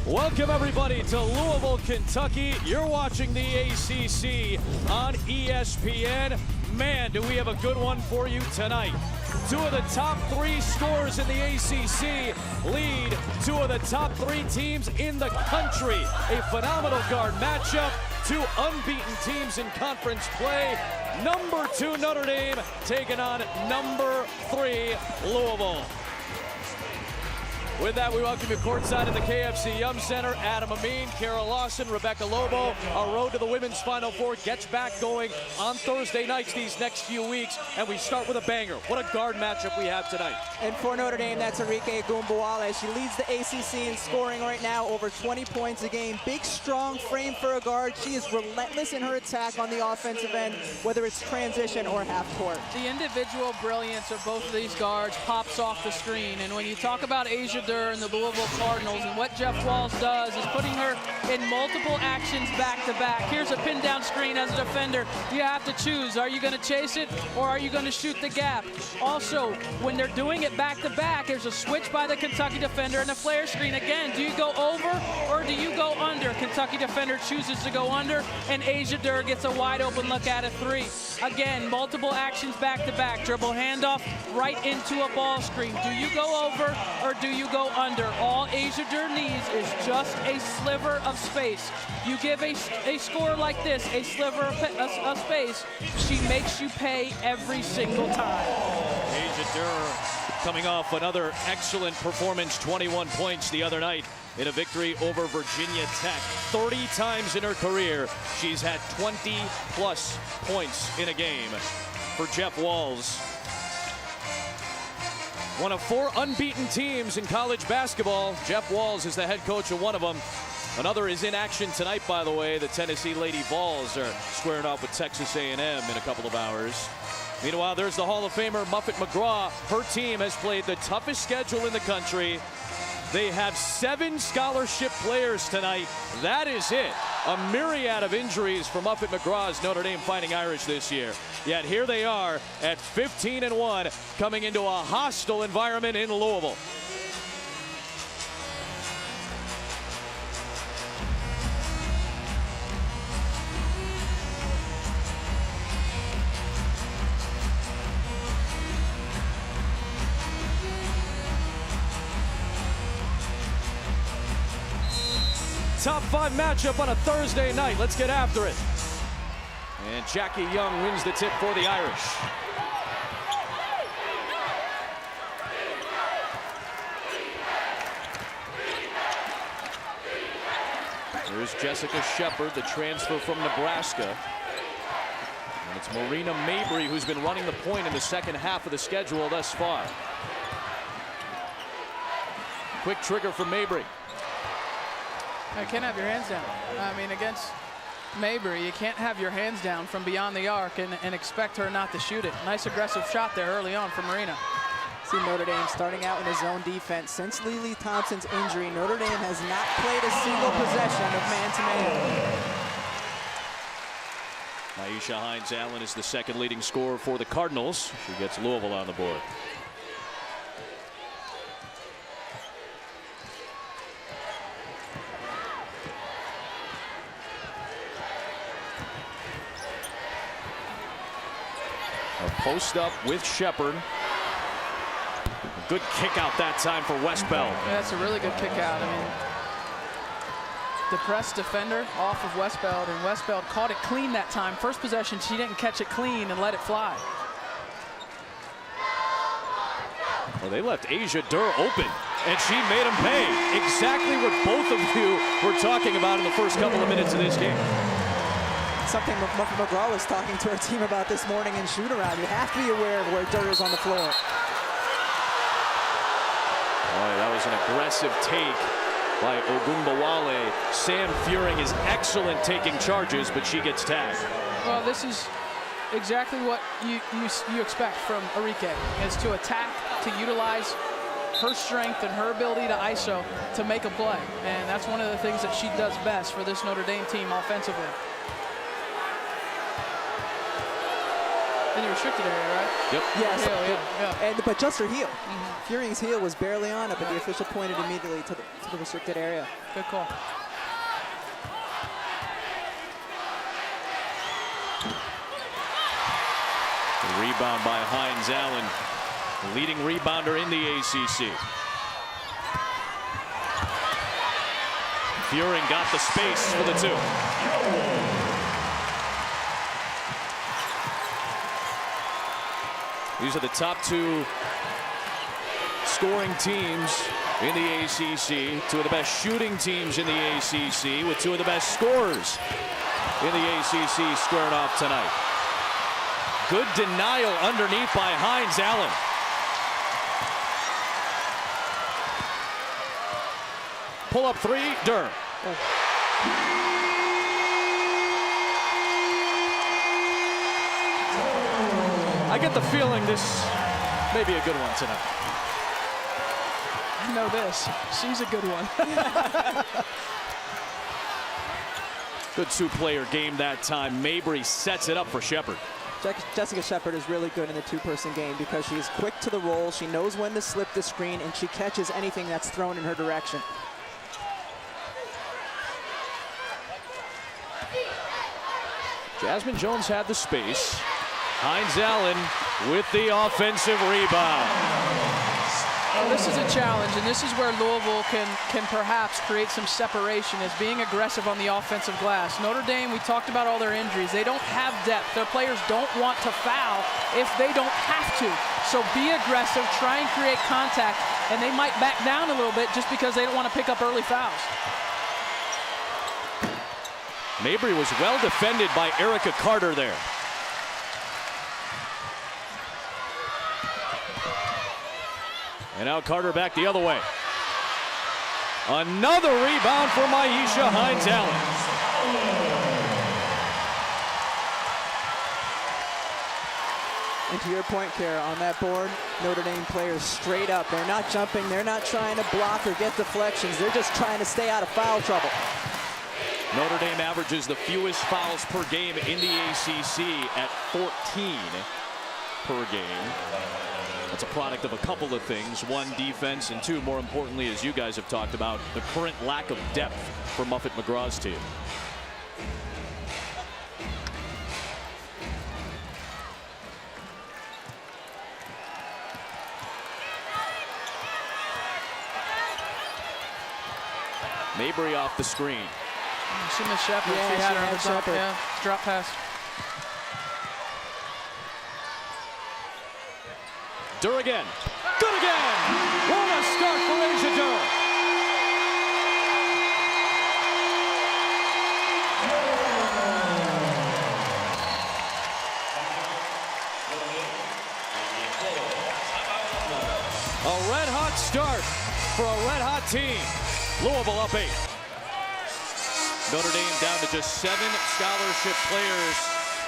Welcome everybody to Louisville, Kentucky. You're watching the ACC on ESPN. Man, do we have a good one for you tonight. Two of the top three scorers in the ACC lead two of the top three teams in the country. A phenomenal guard matchup. Two unbeaten teams in conference play. Number 2 Notre Dame taking on number 3 Louisville. With that, we welcome you courtside at the KFC Yum Center. Adam Amin, Kara Lawson, Rebecca Lobo. Our road to the women's Final Four gets back going on Thursday nights these next few weeks, and we start with a banger. What a guard matchup we have tonight. And for Notre Dame, that's Arike Ogunbowale. She leads the ACC in scoring right now, over 20 points a game. Big, strong frame for a guard. She is relentless in her attack on the offensive end, whether it's transition or half court. The individual brilliance of both of these guards pops off the screen, and when you talk about Asia and the Louisville Cardinals, and what Jeff Walz does is putting her in multiple actions back-to-back. Here's a pin down screen as a defender. You have to choose. Are you going to chase it, or are you going to shoot the gap? Also, when they're doing it back-to-back, there's a switch by the Kentucky defender and a flare screen. Again, do you go over or do you go under? Kentucky defender chooses to go under, and Asia Durr gets a wide open look at a 3. Again, multiple actions back-to-back. Dribble handoff right into a ball screen. Do you go over or do you go under? All Asia Durr needs is just a sliver of space. You give a score like this, a sliver of space, she makes you pay every single time. Asia Durr coming off another excellent performance, 21 points the other night in a victory over Virginia Tech. 30 times in her career, she's had 20-plus points in a game. For Jeff Walz, one of 4 unbeaten teams in college basketball. Jeff Walz is the head coach of one of them. Another is in action tonight, by the way. The Tennessee Lady Vols are squaring off with Texas A&M in a couple of hours. Meanwhile, there's the Hall of Famer Muffet McGraw. Her team has played the toughest schedule in the country. They have 7 scholarship players tonight. That is it. A myriad of injuries for Muffet McGraw's Notre Dame Fighting Irish this year. Yet here they are at 15-1, coming into a hostile environment in Louisville. Top 5 matchup on a Thursday night. Let's get after it. And Jackie Young wins the tip for the Irish. Here's Jessica Shepard, the transfer from Nebraska. And it's Marina Mabry who's been running the point in the second half of the schedule thus far. Quick trigger for Mabry. You can't have your hands down. I mean, against Mabry, you can't have your hands down from beyond the arc and expect her not to shoot it. Nice aggressive shot there early on from Marina. See Notre Dame starting out in a zone defense. Since Lily Thompson's injury, Notre Dame has not played a single possession of man-to-man. Aisha Hines-Allen is the second leading scorer for the Cardinals. She gets Louisville on the board. A post up with Shepard. Good kick out that time for Westbeld. Yeah, that's a really good kick out. I mean, depressed defender off of Westbeld, and Westbeld caught it clean that time. First possession, she didn't catch it clean and let it fly. Well, they left Asia Durr open, and she made him pay. Exactly what both of you were talking about in the first couple of minutes of this game. Something Muffet McGraw was talking to her team about this morning in shoot-around. You have to be aware of where Durr is on the floor. Boy, that was an aggressive take by Ogunbowale. Sam Furing is excellent taking charges, but she gets tagged. Well, this is exactly what you expect from Arike, is to attack, to utilize her strength and her ability to ISO to make a play. And that's one of the things that she does best for this Notre Dame team offensively. In the restricted area, right? Yep. Yes. Yeah. But just her heel. Fury's heel was barely on it, but the official pointed immediately to the restricted area. Good call. The rebound by Hines Allen, the leading rebounder in the ACC. Fury got the space for the two. These are the top two scoring teams in the ACC, two of the best shooting teams in the ACC, with two of the best scorers in the ACC squaring off tonight. Good denial underneath by Hines Allen. Pull up three, Durr. I get the feeling this may be a good one tonight. I know this. She's a good one. Good two-player game that time. Mabry sets it up for Shepard. Jessica Shepard is really good in the two-person game because she's quick to the roll, she knows when to slip the screen, and she catches anything that's thrown in her direction. Jasmine Jones had the space. Hines Allen with the offensive rebound. Well, this is a challenge, and this is where Louisville can perhaps create some separation, is being aggressive on the offensive glass. Notre Dame, we talked about all their injuries. They don't have depth. Their players don't want to foul if they don't have to. So be aggressive, try and create contact, and they might back down a little bit just because they don't want to pick up early fouls. Mabry was well defended by Erica Carter there. And now Carter back the other way. Another rebound for Myisha Hines Allen. And to your point, Kara, on that board, Notre Dame players straight up. They're not jumping, they're not trying to block or get deflections. They're just trying to stay out of foul trouble. Notre Dame averages the fewest fouls per game in the ACC at 14 per game. That's a product of a couple of things. One, defense, and two, more importantly, as you guys have talked about, the current lack of depth for Muffet McGraw's team. Mabry off the screen. She missed Shepard. Yeah, she had her on the Shepard. yeah, drop pass. Durr again. Good again. What a start for Asia Durr. A red-hot start for a red-hot team. Louisville up 8. Notre Dame down to just 7 scholarship players,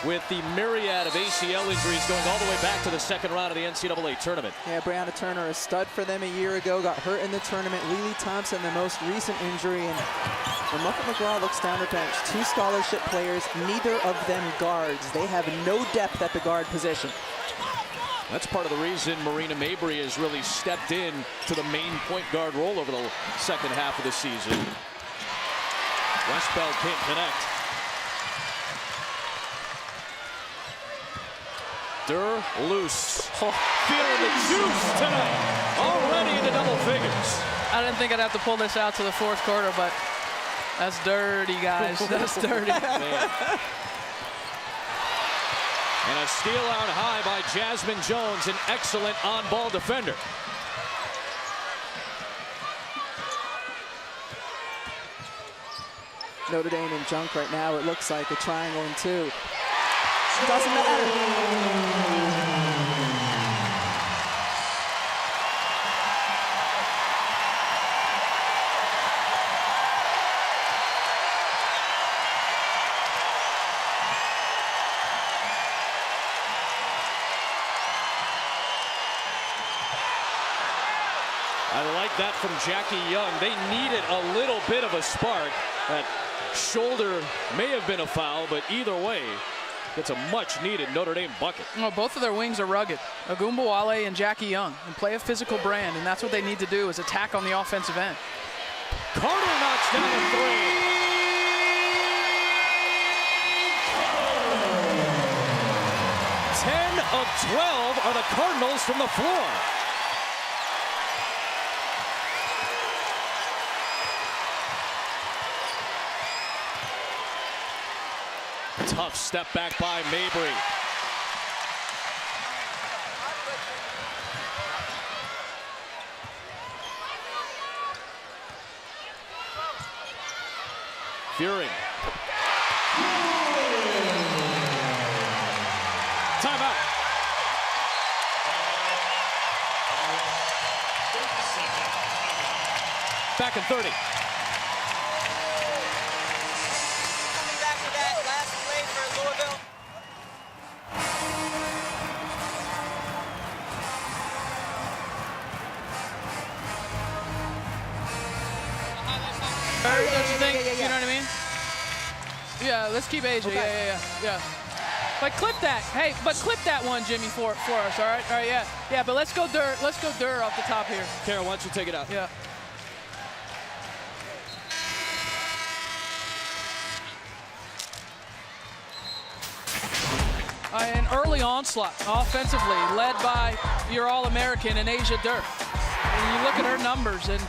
with the myriad of ACL injuries going all the way back to the second round of the NCAA tournament. Yeah, Brianna Turner, a stud for them a year ago, got hurt in the tournament. Lily Thompson, the most recent injury. And when Muffet McGraw looks down her bench, 2 scholarship players, neither of them guards. They have no depth at the guard position. That's part of the reason Marina Mabry has really stepped in to the main point guard role over the second half of the season. Westbeld can't connect. Durr loose. Feeling the juice tonight. Already into double figures. I didn't think I'd have to pull this out to the fourth quarter, but that's dirty, guys. That's dirty. Man. And a steal out high by Jasmine Jones, an excellent on-ball defender. Notre Dame in junk right now. It looks like a triangle and 2. Doesn't matter. I like that from Jackie Young. They needed a little bit of a spark. That shoulder may have been a foul, but either way, Gets a much-needed Notre Dame bucket. Well, both of their wings are rugged. Ogunbowale and Jackie Young, and play a physical brand, and that's what they need to do is attack on the offensive end. Carter knocks down a three. 10 of 12 are the Cardinals from the floor. Tough step back by Mabry. Fearing. Timeout. Back in 30. Coming back to that last play for Louisville. Don't you think? Yeah. You know what I mean? Yeah, let's keep AJ. Okay. Yeah. But clip that. Hey, but clip that one, Jimmy, for us. All right. Yeah. But let's go Dur. Let's go Dur off the top here. Kara, why don't you take it out? Yeah. An early onslaught offensively, led by your All-American in Asia Dur. And you look at her numbers and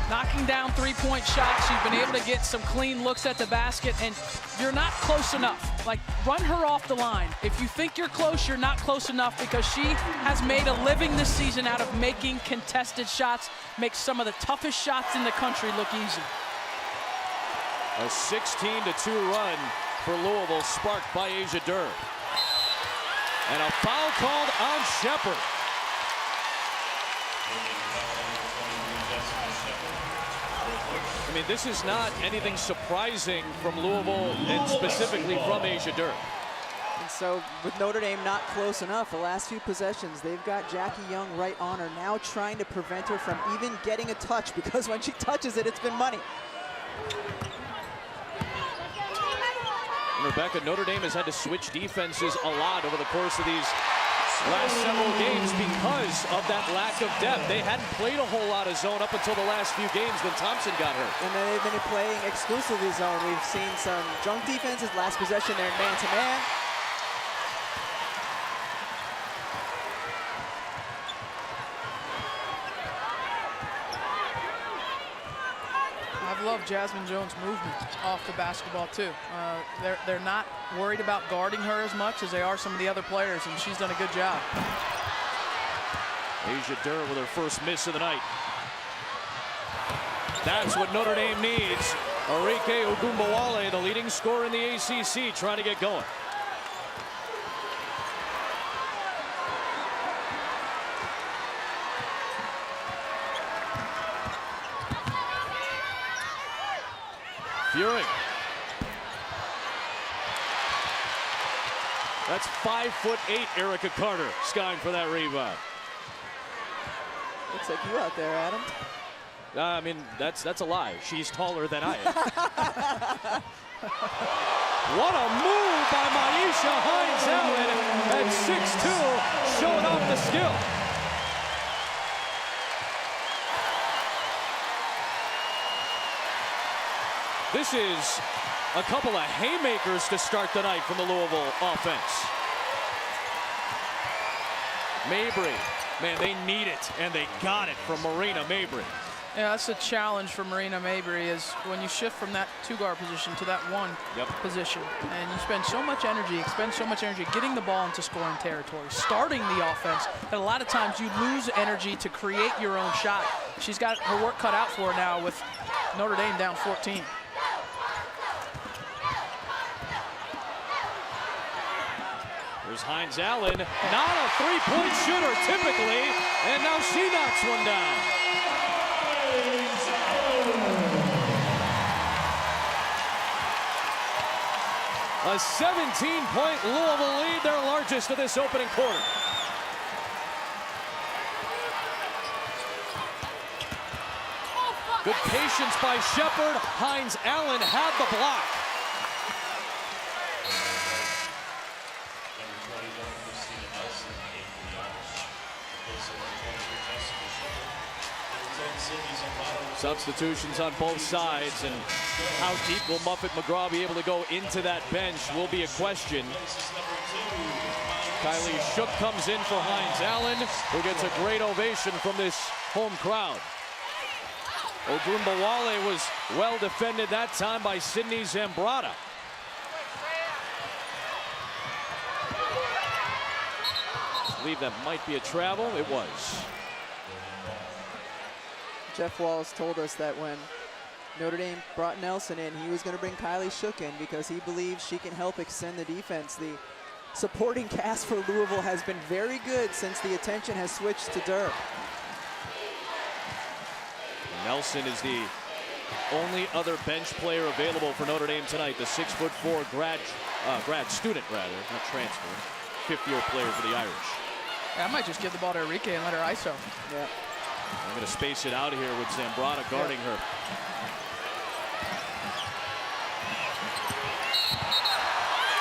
knocking down three-point shots. You've been able to get some clean looks at the basket, and you're not close enough. Like, run her off the line. If you think you're close, you're not close enough, because she has made a living this season out of making contested shots, makes some of the toughest shots in the country look easy. A 16-2 run for Louisville, sparked by Asia Dur. And a foul called on Shepard. I mean, this is not anything surprising from Louisville, and specifically from Asia Dur. And so with Notre Dame not close enough, the last few possessions, they've got Jackie Young right on her, now trying to prevent her from even getting a touch, because when she touches it, it's been money. And Rebecca, Notre Dame has had to switch defenses a lot over the course of these last several games because of that lack of depth. They hadn't played a whole lot of zone up until the last few games when Thompson got hurt. And then they've been playing exclusively zone. We've seen some junk defenses. Last possession, they're man-to-man. I've loved Jasmine Jones' movement off the basketball too. They're not worried about guarding her as much as they are some of the other players, and she's done a good job. Asia Dur with her first miss of the night. That's what Notre Dame needs. Arike Ogunbowale, the leading scorer in the ACC, trying to get going. Fearing. That's 5'8" Erica Carter skying for that rebound. Looks like you out there, Adam. I mean, that's a lie. She's taller than I am. What a move by Maisha Hines-Allen at 6'2", showing off the skill. This is a couple of haymakers to start the night from the Louisville offense. Mabry, man, they need it, and they got it from Marina Mabry. Yeah, that's a challenge for Marina Mabry, is when you shift from that two-guard position to that one position, and you spend so much energy, getting the ball into scoring territory, starting the offense, that a lot of times you lose energy to create your own shot. She's got her work cut out for her now with Notre Dame down 14. There's Hines-Allen, not a three-point shooter typically, and now she knocks one down. A 17-point Louisville lead, their largest of this opening quarter. Good patience by Shepard. Hines-Allen had the block. Substitutions on both sides, and how deep will Muffet McGraw be able to go into that bench will be a question. Kylie Shook comes in for Hines Allen, who gets a great ovation from this home crowd. Ogunbowale was well defended that time by Sydney Zambrata. I believe that might be a travel. It was. Jeff Walz told us that when Notre Dame brought Nelson in, he was going to bring Kylie Shook in because he believes she can help extend the defense. The supporting cast for Louisville has been very good since the attention has switched to Durr. Nelson is the only other bench player available for Notre Dame tonight. The 6'4" grad student, rather, not transfer, fifth-year player for the Irish. Yeah, I might just give the ball to Enrique and let her ISO. Yeah. I'm going to space it out here with Zambrata guarding her.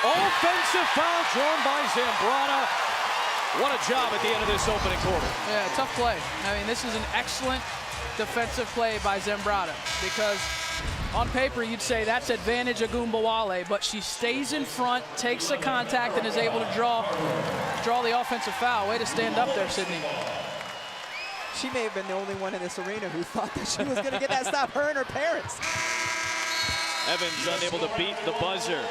Offensive foul drawn by Zambrata. What a job at the end of this opening quarter. Yeah, tough play. I mean, this is an excellent defensive play by Zambrata because on paper you'd say that's advantage Ogunbowale, but she stays in front, takes the contact, and is able to draw the offensive foul. Way to stand up there, Sydney. She may have been the only one in this arena who thought that she was going to get that stop, her and her parents. Evans unable to beat the buzzer.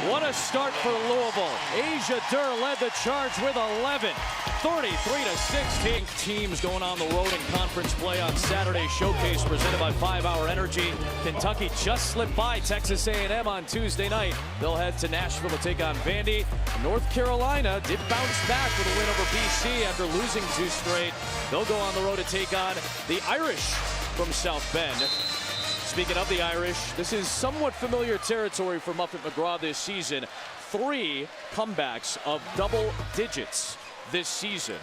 What a start for Louisville. Asia Durr led the charge with 11. 33-16. Teams going on the road in conference play on Saturday. Showcase presented by 5 Hour Energy. Kentucky just slipped by Texas A&M on Tuesday night. They'll head to Nashville to take on Vandy. North Carolina did bounce back with a win over BC after losing 2 straight. They'll go on the road to take on the Irish from South Bend. Speaking of the Irish, this is somewhat familiar territory for Muffet McGraw this season. 3 comebacks of double digits this season.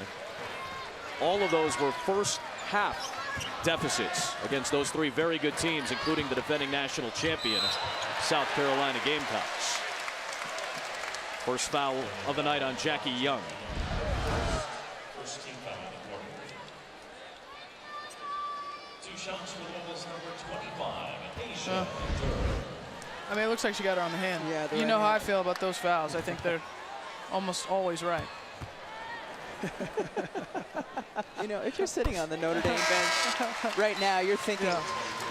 All of those were first half deficits against those 3 very good teams, including the defending national champion, South Carolina Gamecocks. First foul of the night on Jackie Young. First team foul in the quarter. 2 shots for Louisville's number 25, Asia. I mean, it looks like she got her on the hand. Yeah, you know how I feel about those fouls. I think they're almost always right. You know, if you're sitting on the Notre Dame bench right now, you're thinking,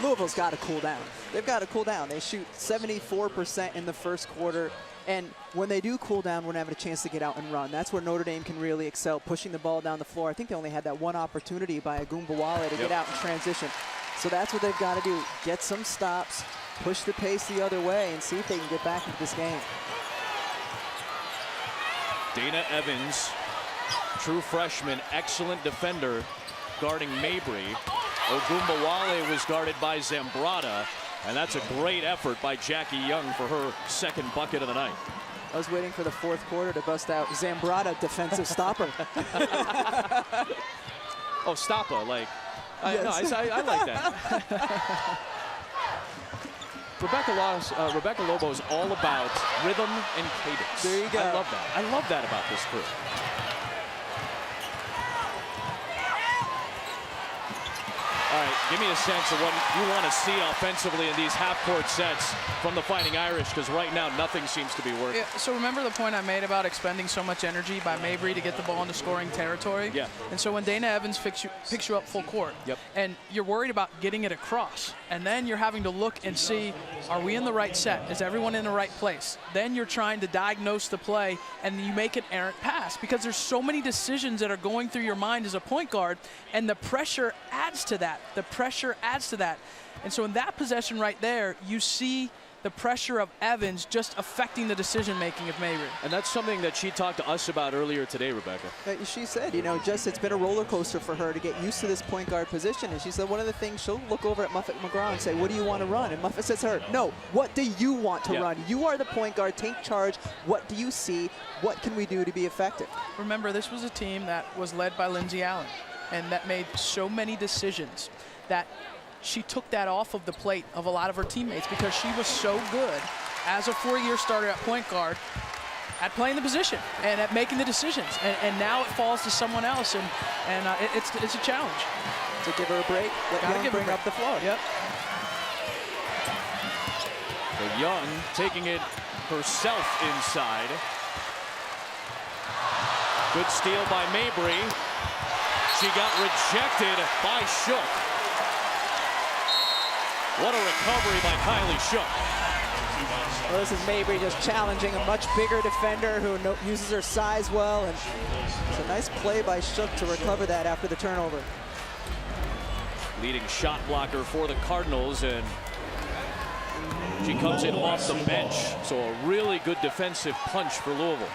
Louisville's got to cool down. They've got to cool down. They shoot 74% in the first quarter. And when they do cool down, we're going to have a chance to get out and run. That's where Notre Dame can really excel, pushing the ball down the floor. I think they only had that one opportunity by Ogunbowale to get out and transition. So that's what they've got to do. Get some stops, push the pace the other way, and see if they can get back into this game. Dana Evans, true freshman, excellent defender, guarding Mabry. Ogunbowale was guarded by Zambrata, and that's a great effort by Jackie Young for her second bucket of the night. I was waiting for the fourth quarter to bust out Zambrata defensive stopper. Oh, stopper, like, Yes. I like that. Rebecca Lobo is all about rhythm and cadence. There you go. I love that. I love that about this crew. All right, give me a sense of what you want to see offensively in these half-court sets from the Fighting Irish, because right now nothing seems to be working. Yeah, so remember the point I made about expending so much energy by Mabry to get the ball into scoring territory? Yeah. And so when Dana Evans picks you up full court, and you're worried about getting it across, and then you're having to look and see, are we in the right set? Is everyone in the right place? Then you're trying to diagnose the play, and you make an errant pass, because there's so many decisions that are going through your mind as a point guard, and the pressure adds to that. The pressure adds to that. And so in that possession right there, you see the pressure of Evans just affecting the decision-making of Mabry. And that's something that she talked to us about earlier today, Rebecca. She said, you know, it's been a roller coaster for her to get used to this point guard position. And she said one of the things, she'll look over at Muffet McGraw and say, what do you want to run? And Muffet says to her, no, what do you want to run? You are the point guard, take charge. What do you see? What can we do to be effective? Remember, this was a team that was led by Lindsay Allen, and that made so many decisions that she took that off of the plate of a lot of her teammates, because she was so good as a 4-year starter at point guard at playing the position and at making the decisions. And now it falls to someone else, and it's a challenge. to give her a break. Let Young bring up the floor. Yep. So Young taking it herself inside. Good steal by Mabry. She got rejected by Shook. What a recovery by Kylie Shook. Well, this is Mabry just challenging a much bigger defender who uses her size well, and it's a nice play by Shook to recover that after the turnover. Leading shot blocker for the Cardinals, and she comes in off the bench. So a really good defensive punch for Louisville.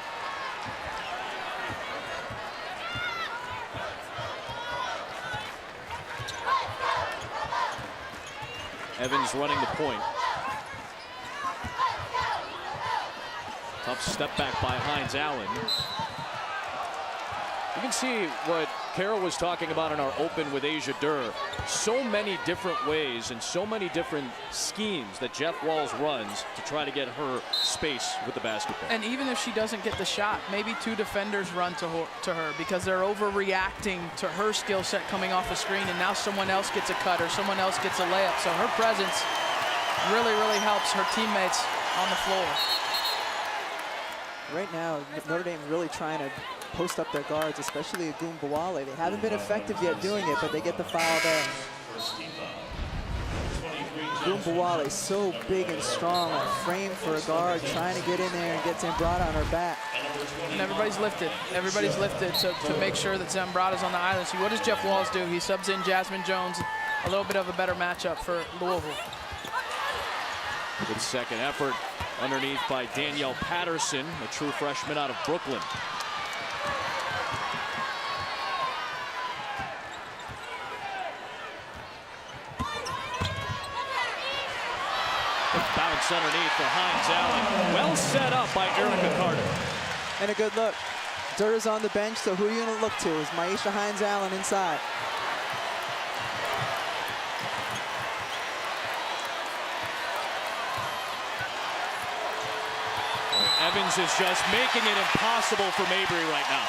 Evans running the point. Tough step back by Hines Allen. You can see what Carol was talking about in our open with Asia Durr. So many different ways and so many different schemes that Jeff Walz runs to try to get her space with the basketball. And even if she doesn't get the shot, maybe two defenders run to her because they're overreacting to her skill set coming off the screen, and now someone else gets a cut or someone else gets a layup. So her presence really, really helps her teammates on the floor. Right now, Notre Dame really trying to post up their guards, especially Agumbawale. They haven't been effective yet doing it, but they get the foul there. Agumbawale so big and strong, a frame for a guard, trying to get in there and get Zambrata on her back. And everybody's lifted. Everybody's lifted to make sure that Zambrata's on the island. See, what does Jeff Walz do? He subs in Jasmine Jones, a little bit of a better matchup for Louisville. Good second effort underneath by Danielle Patterson, a true freshman out of Brooklyn. Bounce underneath for Hines Allen. Well set up by Erica Carter. And a good look. Durr's on the bench, so who are you going to look to? Is Maisha Hines Allen inside? Evans is just making it impossible for Mabry right now.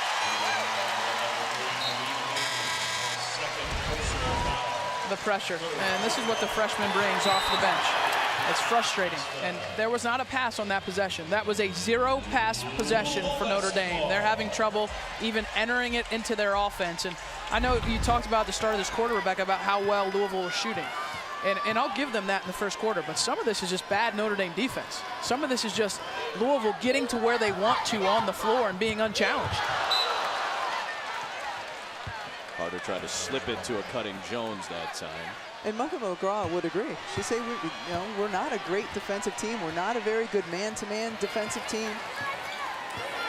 The pressure, and this is what the freshman brings off the bench. It's frustrating, and there was not a pass on that possession. That was a zero pass possession for Notre Dame. They're having trouble even entering it into their offense. And I know you talked about at the start of this quarter, Rebecca, about how well Louisville was shooting. And I'll give them that in the first quarter, but some of this is just bad Notre Dame defense. Some of this is just Louisville getting to where they want to on the floor and being unchallenged. Carter tried to slip it to a cutting Jones that time. And Muffin McGraw would agree. She'd say, we're not a great defensive team. We're not a very good man-to-man defensive team.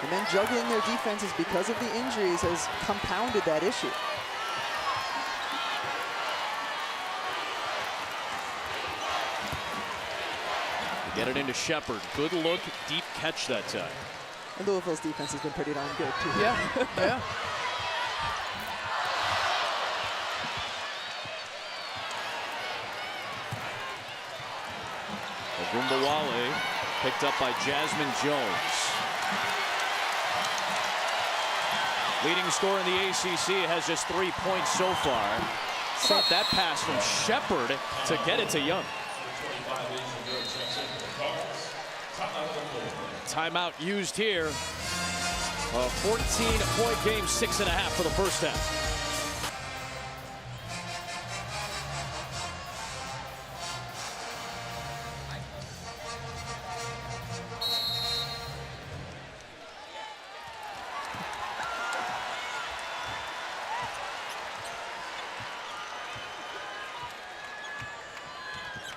And then juggling their defenses because of the injuries has compounded that issue. Get it into Shepard. Good look, deep catch that time. And Louisville's defense has been pretty darn good, too. Yeah, yeah. Agumbawale picked up by Jasmine Jones. Leading scorer in the ACC has just 3 points so far. Stop that pass from Shepard to get it to Young. Timeout used here. A 14-point game, 6.5 for the first half.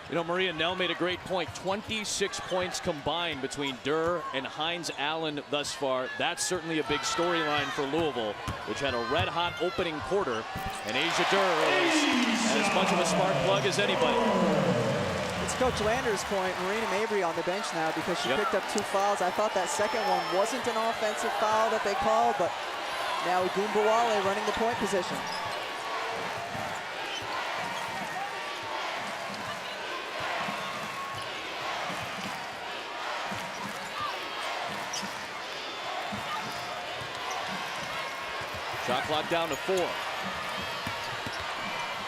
You know, Maria Nell made a great point. 26 points combined between Durr and Hines Allen thus far. That's certainly a big storyline for Louisville, which had a red-hot opening quarter. And Asia Durr is as much of a spark plug as anybody. It's Coach Lander's point. Marina Mabry on the bench now because she picked up 2 fouls. I thought that second one wasn't an offensive foul that they called, but now Agumbawale running the point position. Shot clock down to 4.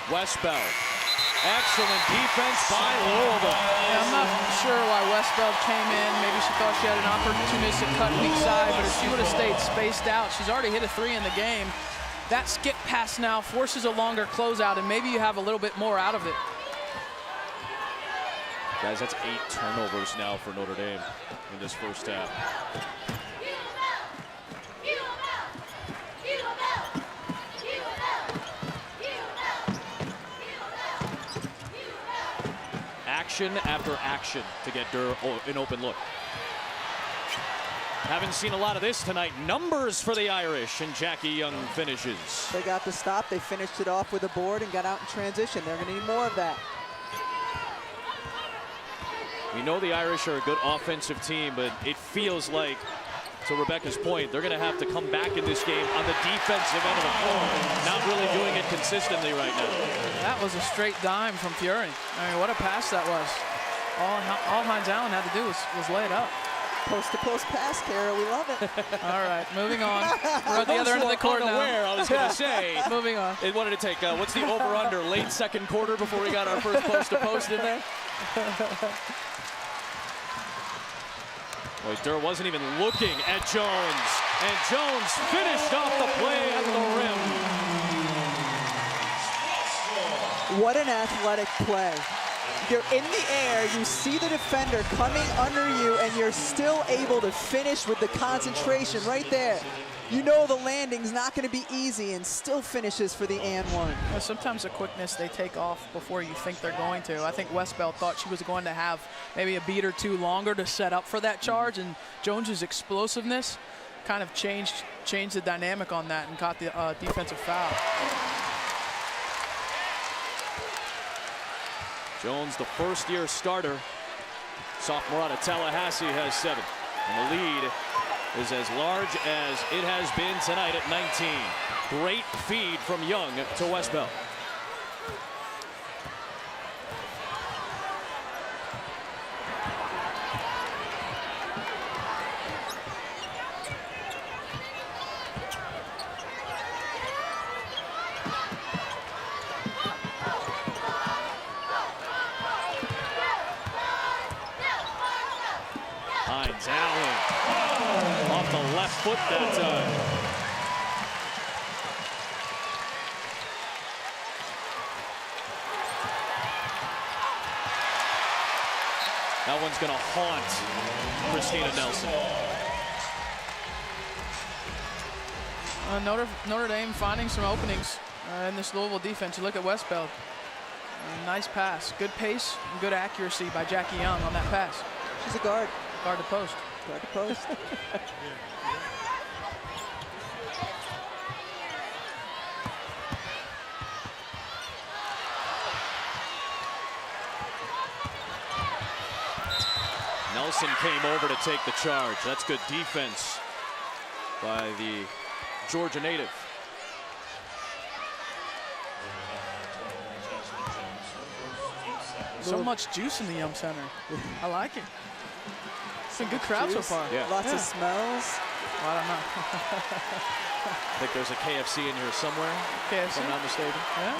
Westbeld. Excellent defense by Louisville. Yeah, I'm not sure why Westbeld came in. Maybe she thought she had an opportunistic cut weak side, but if she would have stayed spaced out, she's already hit a 3 in the game. That skip pass now forces a longer closeout, and maybe you have a little bit more out of it. Guys, that's 8 turnovers now for Notre Dame in this first half. Action after action to get Durr an open look. Haven't seen a lot of this tonight. Numbers for the Irish, and Jackie Young finishes. They got the stop. They finished it off with a board and got out in transition. They're going to need more of that. We know the Irish are a good offensive team, but it feels like, to Rebecca's point, they're going to have to come back in this game on the defensive end of the floor. Not really doing it consistently right now. That was a straight dime from Fury. I mean, what a pass that was. All Hines Allen had to do was lay it up. Post-to-post pass, Kara. We love it. All right, moving on. We're at the other end of the court now. I was going to say. Moving on. It wanted to take, what's the over-under, late second quarter before we got our first post-to-post in there? Boy, Durr wasn't even looking at Jones. And Jones finished off the play at the rim. What an athletic play. You're in the air, you see the defender coming under you, and you're still able to finish with the concentration right there. You know the landing's not going to be easy, and still finishes for the and one. Well, sometimes the quickness, they take off before you think they're going to. I think Westbeld thought she was going to have maybe a beat or two longer to set up for that charge, and Jones's explosiveness kind of changed the dynamic on that and caught the defensive foul. Jones, the first-year starter, sophomore out of Tallahassee, has 7. And the lead is as large as it has been tonight at 19. Great feed from Young to Westbeld. Hines Allen off the left foot that time. That one's going to haunt Christina Nelson. Notre Dame finding some openings in this Louisville defense. You look at Westbeld. Nice pass. Good pace and good accuracy by Jackie Young on that pass. She's a guard. Guard to post. Guard to post. Nelson came over to take the charge. That's good defense by the Georgia native. So much juice in the Yum Center. I like it. It's a good crowd so far. Yeah. Lots of smells. Well, I don't know. I think there's a KFC in here somewhere, KFC? if I'm not mistaken. Yeah.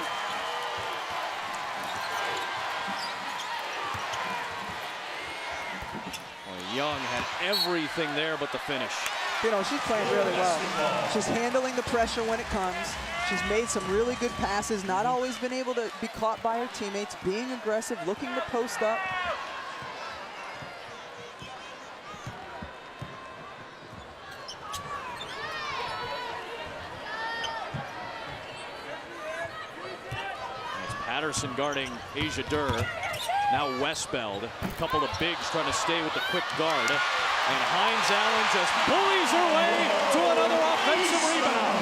Well, Young had everything there but the finish. You know, she's playing really well. She's handling the pressure when it comes. She's made some really good passes, not always been able to be caught by her teammates, being aggressive, looking to post up. Patterson guarding Asia Durr. Now Westbeld. A couple of bigs trying to stay with the quick guard. And Hines Allen just bullies her way to another offensive rebound.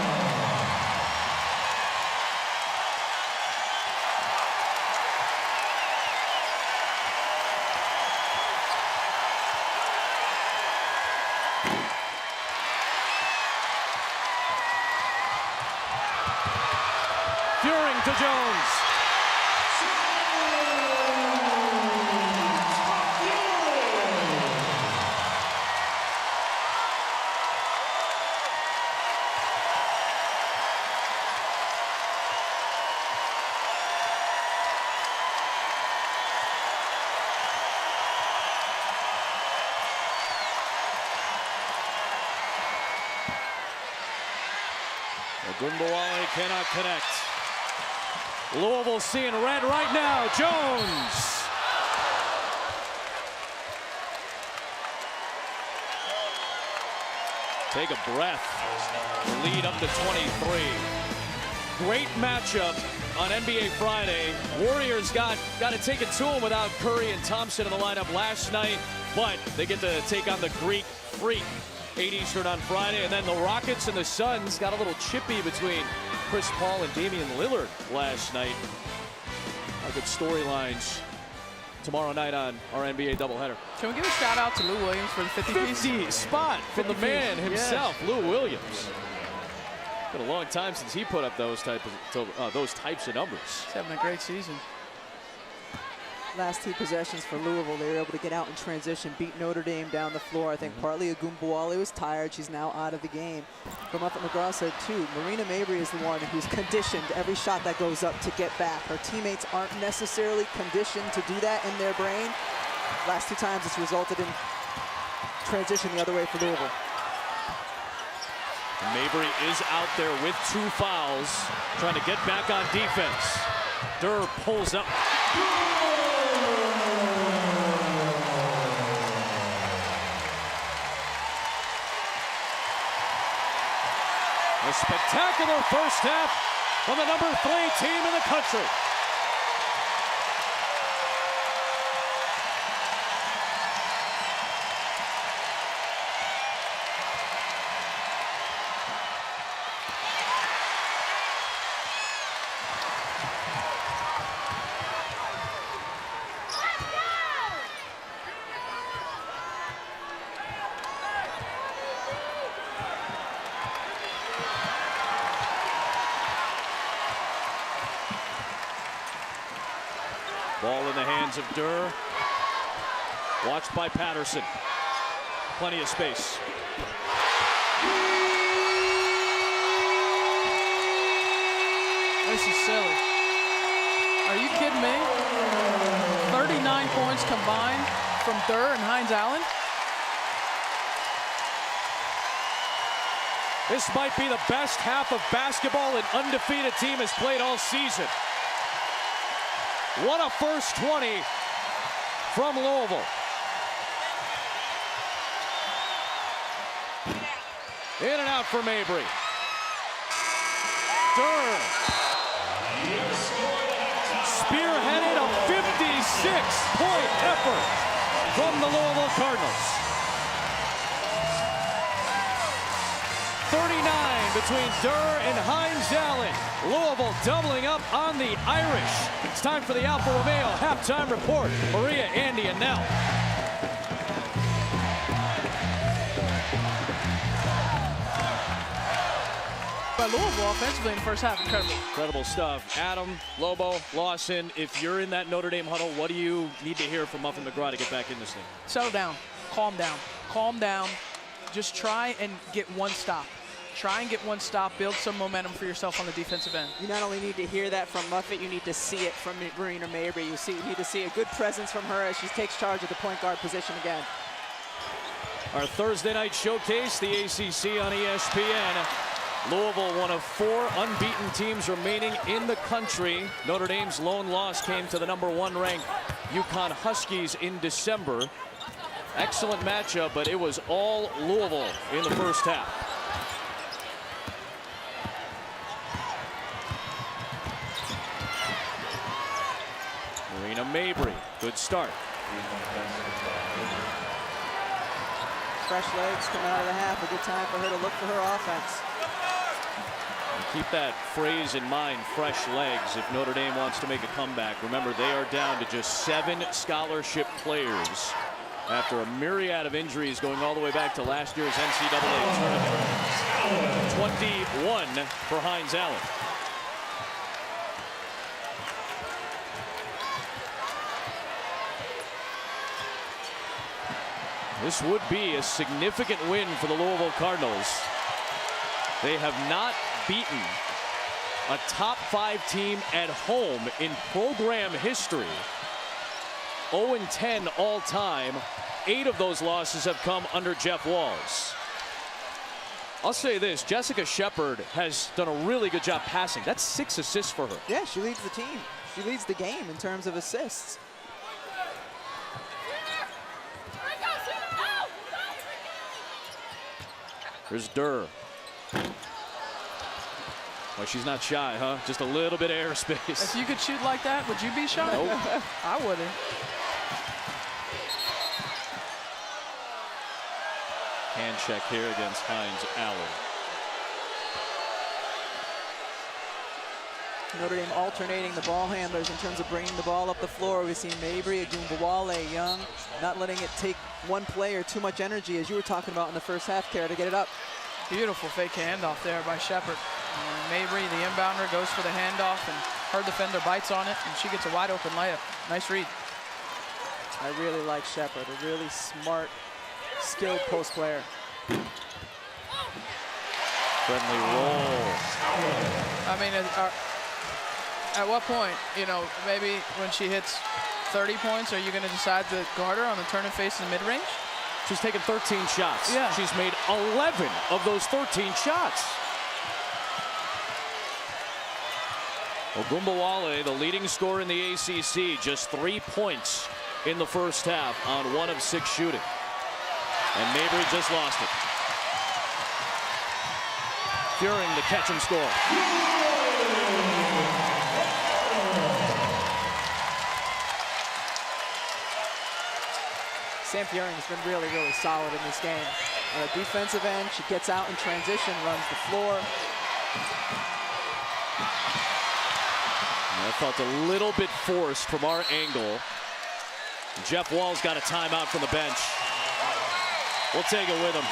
Furing to Jones. Ogunbowale cannot connect. Louisville seeing red right now. Jones. Take a breath. Lead up to 23. Great matchup on NBA Friday. Warriors got to take it to them without Curry and Thompson in the lineup last night, but they get to take on the Greek Freak 8 Eastern on Friday. And then the Rockets and the Suns got a little chippy between Chris Paul and Damian Lillard last night. A good storylines tomorrow night on our NBA doubleheader. Can we give a shout out to Lou Williams for the 50 spot from the man himself, yes. Lou Williams. Been a long time since he put up those types of numbers. He's having a great season. Last 2 possessions for Louisville, they were able to get out in transition, beat Notre Dame down the floor. I think partly Ogunbowale was tired. She's now out of the game. But Muffet McGraw said, too, Marina Mabry is the one who's conditioned every shot that goes up to get back. Her teammates aren't necessarily conditioned to do that in their brain. Last 2 times, it's resulted in transition the other way for Louisville. Mabry is out there with 2 fouls, trying to get back on defense. Durr pulls up. A spectacular first half from the number 3 team in the country. Ball in the hands of Durr. Watched by Patterson. Plenty of space. This is silly. Are you kidding me? 39 points combined from Durr and Hines Allen. This might be the best half of basketball an undefeated team has played all season. What a first 20 from Louisville. In and out for Mabry. Durr. Spearheaded a 56-point effort from the Louisville Cardinals. 39 between Durr and Hines Allen. Louisville doubling up on the Irish. It's time for the Alfa Romeo halftime report. Maria, Andy, and Nell. But Louisville offensively in the first half, incredible. Incredible stuff. Adam, Lobo, Lawson, if you're in that Notre Dame huddle, what do you need to hear from Muffet McGraw to get back in this thing? Settle down. Calm down. Calm down. Just try and get one stop. Try and get one stop, build some momentum for yourself on the defensive end. You not only need to hear that from Muffet, you need to see it from Marina Mabry. You need to see a good presence from her as she takes charge of the point guard position again. Our Thursday night showcase, the ACC on ESPN. Louisville, one of 4 unbeaten teams remaining in the country. Notre Dame's lone loss came to the number 1 ranked UConn Huskies in December. Excellent matchup, but it was all Louisville in the first half. Marina Mabry, good start. Fresh legs coming out of the half, a good time for her to look for her offense. Keep that phrase in mind, fresh legs, if Notre Dame wants to make a comeback. Remember, they are down to just 7 scholarship players after a myriad of injuries going all the way back to last year's NCAA tournament. 21 for Hines Allen. This would be a significant win for the Louisville Cardinals. They have not beaten a top 5 team at home in program history. 0-10 all time. 8 of those losses have come under Jeff Walz. I'll say this, Jessica Shepard has done a really good job passing. That's 6 assists for her. Yeah, she leads the team. She leads the game in terms of assists. Here's Durr. Well, she's not shy, huh? Just a little bit of airspace. If you could shoot like that, would you be shy? Nope. I wouldn't. Hand check here against Hines Allen. Notre Dame alternating the ball handlers in terms of bringing the ball up the floor. We've seen Mabry, Agumbawale, Young, not letting it take one player too much energy, as you were talking about in the first half, Kara, to get it up. Beautiful fake handoff there by Shepard. Mabry, the inbounder, goes for the handoff, and her defender bites on it, and she gets a wide open layup. Nice read. I really like Shepard, a really smart, skilled post player. Friendly roll. I mean, at what point, you know, maybe when she hits 30 points, are you going to decide to guard her on the turn and face in the mid-range? She's taken 13 shots. Yeah. She's made 11 of those 13 shots. Ogumbawale, the leading scorer in the ACC, just 3 points in the first half on 1 of 6 shooting. And Mabry just lost it. Furing the catch and score. Sam Furing has been really, really solid in this game. On the defensive end, she gets out in transition, runs the floor. That felt a little bit forced from our angle. Jeff Wall's got a timeout from the bench. We'll take it with him.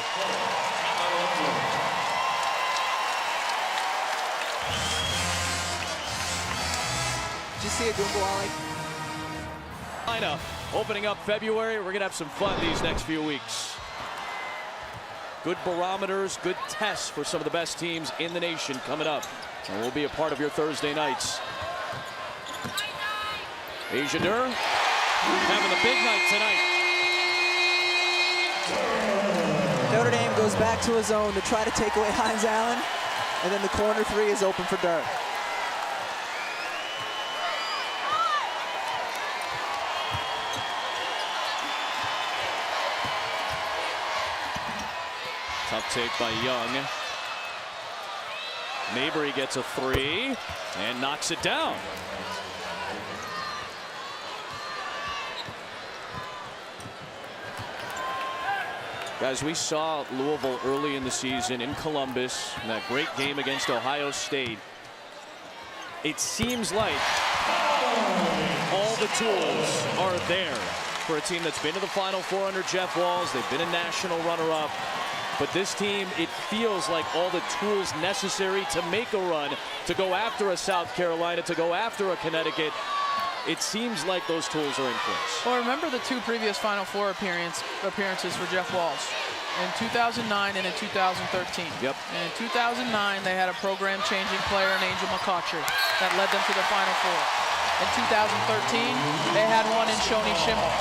Did you see Agumbawale? China opening up February. We're going to have some fun these next few weeks. Good barometers, good tests for some of the best teams in the nation coming up. And we'll be a part of your Thursday nights. Asia Durr having a big night tonight. Notre Dame goes back to a zone to try to take away Hines Allen. And then the corner 3 is open for Durr. Tough take by Young. Mabry gets a 3 and knocks it down. Guys, we saw Louisville early in the season in Columbus in that great game against Ohio State. It seems like all the tools are there for a team that's been to the Final Four under Jeff Walz. They've been a national runner-up. But this team, it feels like all the tools necessary to make a run, to go after a South Carolina, to go after a Connecticut. It seems like those tools are in place. Well, remember the 2 previous Final Four appearances for Jeff Walz. In 2009 and in 2013. Yep. And in 2009, they had a program-changing player in Angel McCautry that led them to the Final Four. In 2013, they had one in Shoni Schimmel.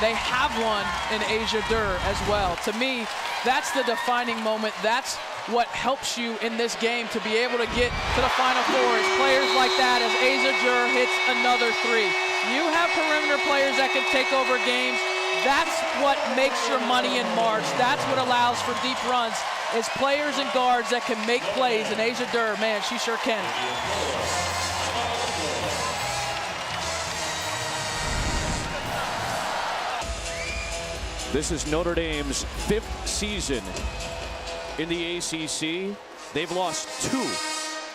They have one in Asia Durr as well. To me, that's the defining moment. That's what helps you in this game to be able to get to the Final Four is players like that as Asia Durr hits another 3. You have perimeter players that can take over games. That's what makes your money in March. That's what allows for deep runs is players and guards that can make plays. And Asia Durr, man, she sure can. This is Notre Dame's 5th season in the ACC. They've lost 2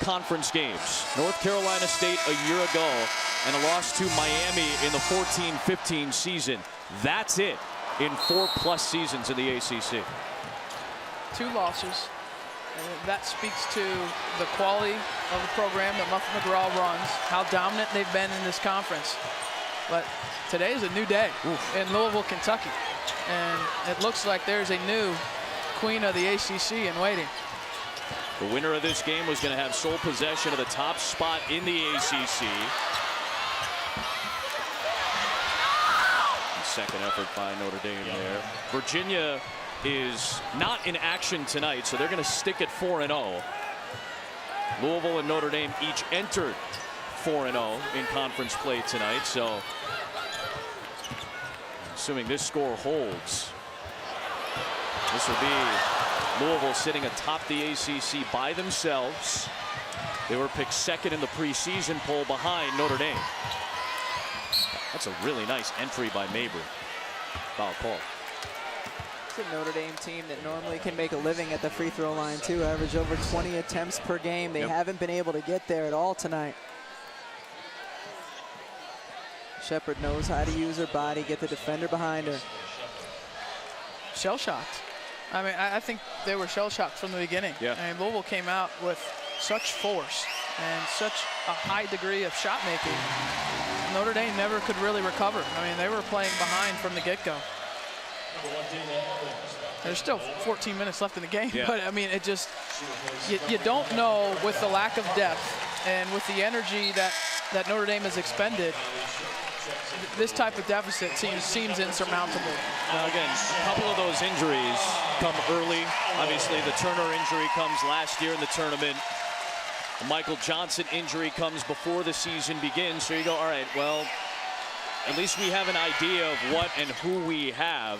conference games. North Carolina State a year ago and a loss to Miami in the 14-15 season. That's it in 4+ seasons in the ACC. 2 losses. That speaks to the quality of the program that Muffet McGraw runs, how dominant they've been in this conference. But today is a new day in Louisville, Kentucky. And it looks like there's a new queen of the ACC in waiting. The winner of this game was going to have sole possession of the top spot in the ACC. Second effort by Notre Dame there. Virginia is not in action tonight, so they're going to stick at 4-0. Louisville and Notre Dame each entered 4-0 in conference play tonight, so assuming this score holds, this will be Louisville sitting atop the ACC by themselves. They were picked second in the preseason poll behind Notre Dame. That's a really nice entry by Mabry. Foul call. It's a Notre Dame team that normally can make a living at the free throw line too. Average over 20 attempts per game. They haven't been able to get there at all tonight. Shepherd knows how to use her body, get the defender behind her. Shell-shocked. I mean, I think they were shell-shocked from the beginning. Yeah. I mean, Louisville came out with such force and such a high degree of shot making. Notre Dame never could really recover. I mean, they were playing behind from the get-go. There's still 14 minutes left in the game, but I mean, it just, you don't know with the lack of depth and with the energy that Notre Dame has expended, this type of deficit seems insurmountable. Now again, a couple of those injuries come early. Obviously, the Turner injury comes last year in the tournament. The Michael Johnson injury comes before the season begins. So you go, all right, well, at least we have an idea of what and who we have.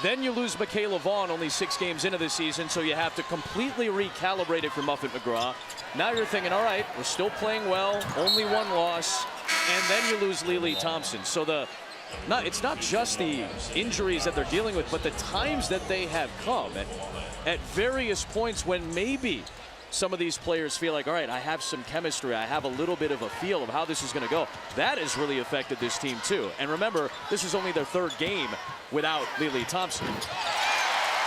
Then you lose Michaela Vaughn only 6 games into the season, so you have to completely recalibrate it for Muffet McGraw. Now you're thinking, all right, we're still playing well, only 1 loss, and then you lose Lily Thompson. So it's not just the injuries that they're dealing with, but the times that they have come at various points when maybe some of these players feel like, all right, I have some chemistry, I have a little bit of a feel of how this is going to go. That has really affected this team too. And remember, this is only their 3rd game without Lily Thompson.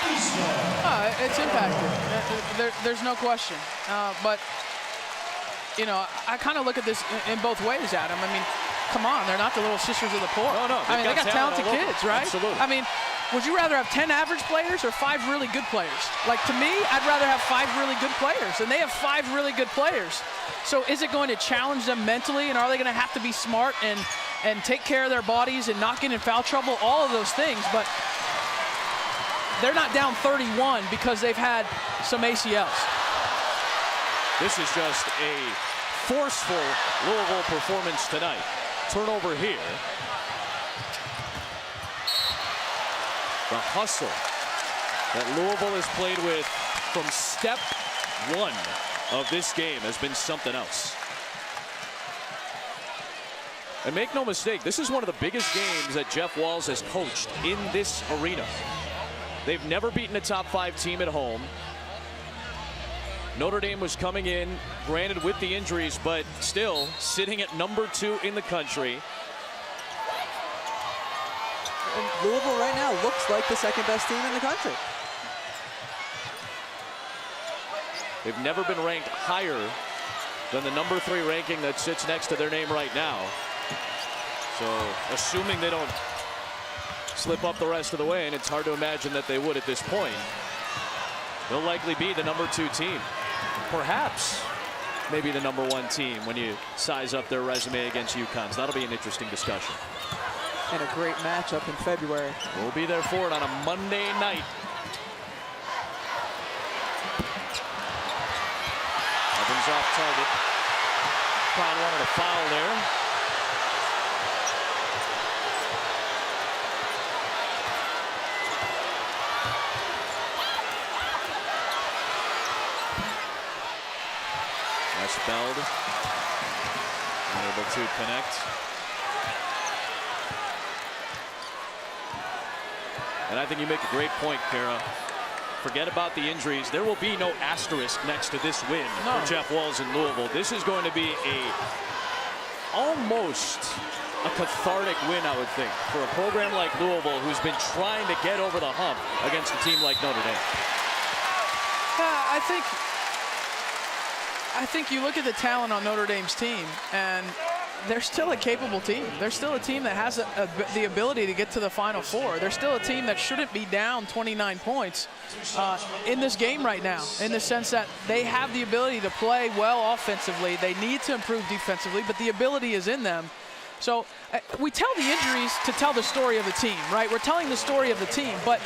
It's impacted. There's no question. But, you know, I kind of look at this in both ways, Adam. I mean, come on, they're not the little sisters of the poor. No, I mean, they got talented kids, right? Absolutely. I mean, would you rather have 10 average players or 5 really good players? Like, to me, I'd rather have 5 really good players, and they have 5 really good players. So is it going to challenge them mentally, and are they going to have to be smart and take care of their bodies and not get in foul trouble? All of those things, but they're not down 31 because they've had some ACLs. This is just a forceful Louisville performance tonight. Turnover here. The hustle that Louisville has played with from step 1 of this game has been something else. And make no mistake, this is one of the biggest games that Jeff Walz has coached in this arena. They've never beaten a top 5 team at home. Notre Dame was coming in, granted with the injuries, but still sitting at number 2 in the country. And Louisville right now looks like the 2nd best team in the country. They've never been ranked higher than the number 3 ranking that sits next to their name right now. So assuming they don't slip up the rest of the way, and it's hard to imagine that they would at this point, they'll likely be the number 2 team. Perhaps maybe the number 1 team when you size up their resume against UConn's. That'll be an interesting discussion. And a great matchup in February. We'll be there for it on a Monday night. Evans off target. Brown wanted a foul there. Spelled, unable to connect. And I think you make a great point, Kara. Forget about the injuries. There will be no asterisk next to this win for Jeff Walz in Louisville. This is going to be almost a cathartic win, I would think, for a program like Louisville who's been trying to get over the hump against a team like Notre Dame. I think you look at the talent on Notre Dame's team, and they're still a capable team. They're still a team that has the ability to get to the Final Four. They're still a team that shouldn't be down 29 points in this game right now, in the sense that they have the ability to play well offensively. They need to improve defensively, but the ability is in them. So we tell the injuries to tell the story of the team, right? We're telling the story of the team, but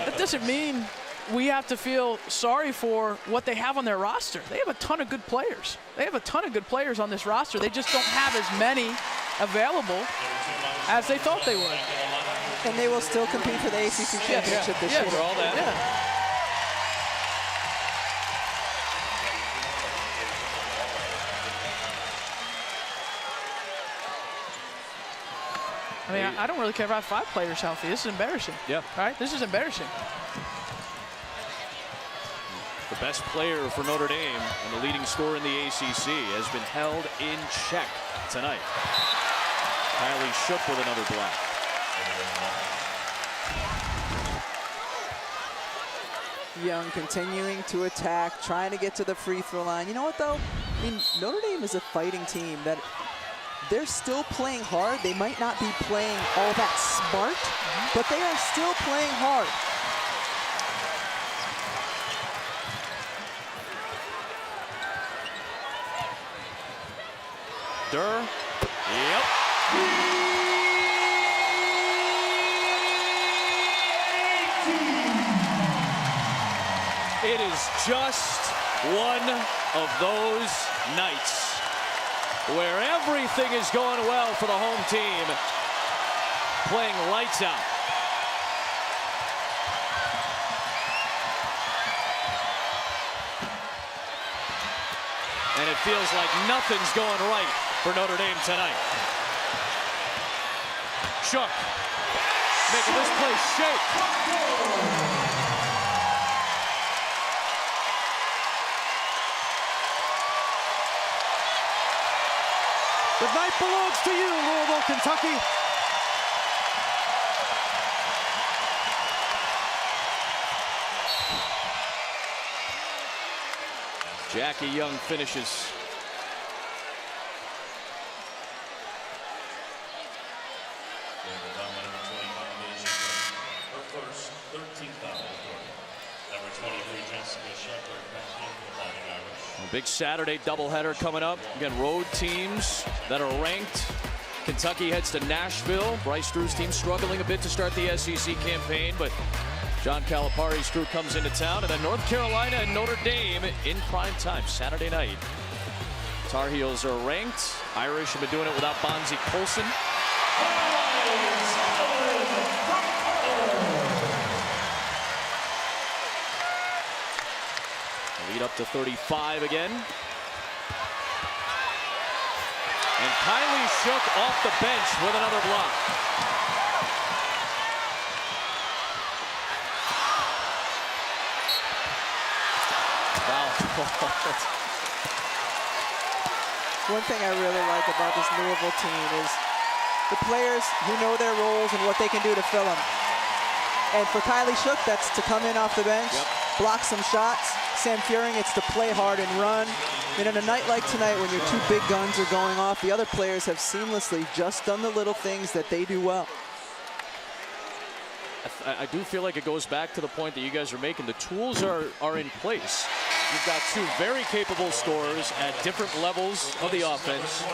That doesn't mean we have to feel sorry for what they have on their roster. They have a ton of good players. They have a ton of good players on this roster. They just don't have as many available as they thought they would. And they will still compete for the ACC championship this year. For all that. Yeah. I mean, I don't really care about 5 players healthy. This is embarrassing. Yeah. All right? This is embarrassing. The best player for Notre Dame and the leading scorer in the ACC has been held in check tonight. Kylie Shook with another block. Young continuing to attack, trying to get to the free throw line. You know what, though? I mean, Notre Dame is a fighting team that they're still playing hard. They might not be playing all that smart, but they are still playing hard. Durr. Yep. It is just one of those nights where everything is going well for the home team, playing lights out. And it feels like nothing's going right for Notre Dame tonight. Shook making this place shake. The night belongs to you, Louisville, Kentucky. Jackie Young finishes. Her first 13th foul. Number 23, Jessica Shepard, A big Saturday doubleheader coming up. Again, road teams that are ranked. Kentucky heads to Nashville. Bryce Drew's team struggling a bit to start the SEC campaign, but John Calipari's crew comes into town. And then North Carolina and Notre Dame in prime time, Saturday night. Tar Heels are ranked. Irish have been doing it without Bonzie Colson. Lead up to 35 again. And Kylie Shook off the bench with another block. One thing I really like about this Louisville team is the players who know their roles and what they can do to fill them. And for Kylie Shook, that's to come in off the bench, block some shots. Sam Furing, it's to play hard and run. And in a night like tonight, when your two big guns are going off, the other players have seamlessly just done the little things that they do well. I do feel like it goes back to the point that you guys are making. The tools are in place. You've got two very capable scorers at different levels of the offense.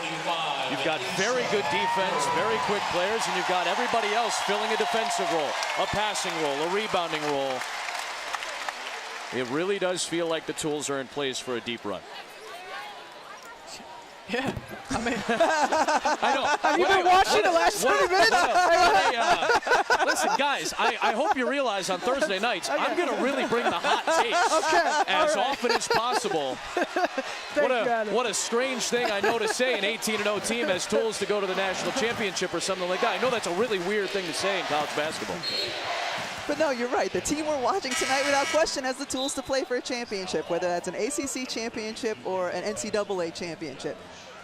You've got very good defense, very quick players, and you've got everybody else filling a defensive role, a passing role, a rebounding role. It really does feel like the tools are in place for a deep run. Yeah, I mean, I know. have you been watching the last 20 minutes? Listen, guys, I hope you realize on Thursday nights, I'm going to really bring the hot takes as often as possible. What a strange thing I know to say an 18-0 team has tools to go to the national championship or something like that. I know that's a really weird thing to say in college basketball. But no, you're right. The team we're watching tonight, without question, has the tools to play for a championship, whether that's an ACC championship or an NCAA championship.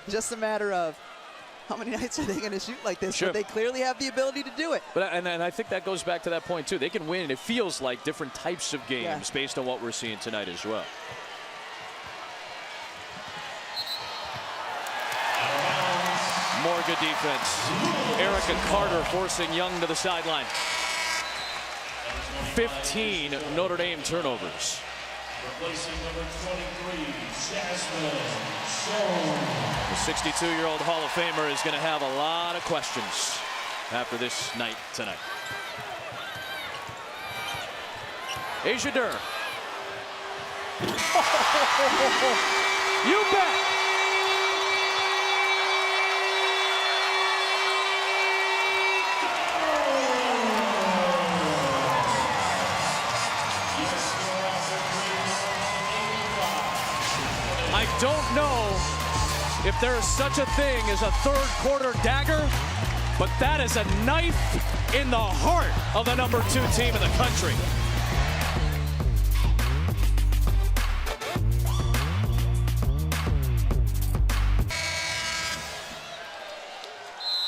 Just a matter of how many nights are they going to shoot like this? Sure. But they clearly have the ability to do it. But and I think that goes back to that point, too. They can win. It feels like different types of games based on what we're seeing tonight as well. More good defense. Erica Carter forcing Young to the sideline. 15 Notre Dame turnovers. replacing number 23, Jasmine. The 62-year-old Hall of Famer is going to have a lot of questions after this night tonight. Asia Durr. You bet. I don't know if there is such a thing as a third quarter dagger, but that is a knife in the heart of the number 2 team in the country.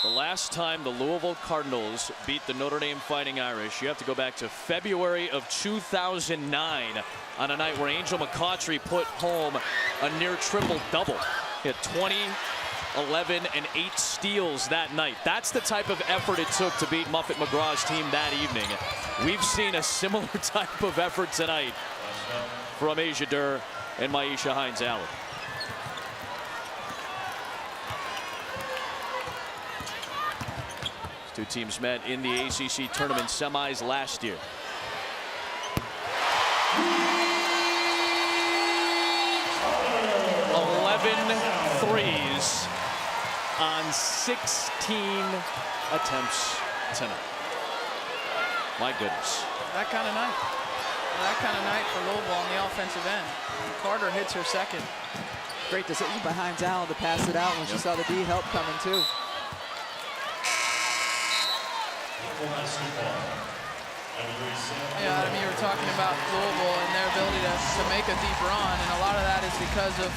The last time the Louisville Cardinals beat the Notre Dame Fighting Irish, you have to go back to February of 2009 on a night where Angel McCautry put home a near triple-double. He had 20, 11, and 8 steals that night. That's the type of effort it took to beat Muffet McGraw's team that evening. We've seen a similar type of effort tonight from Asia Durr and Myisha Hines-Allen. Two teams met in the ACC tournament semis last year. Threes on 16 attempts tonight. My goodness. That kind of night. That kind of night for Louisville on the offensive end. Carter hits her second. Great decision by Hines-Allen to pass it out when she saw the D help coming too. Yeah, I mean, you were talking about Louisville and their ability to make a deep run, and a lot of that is because of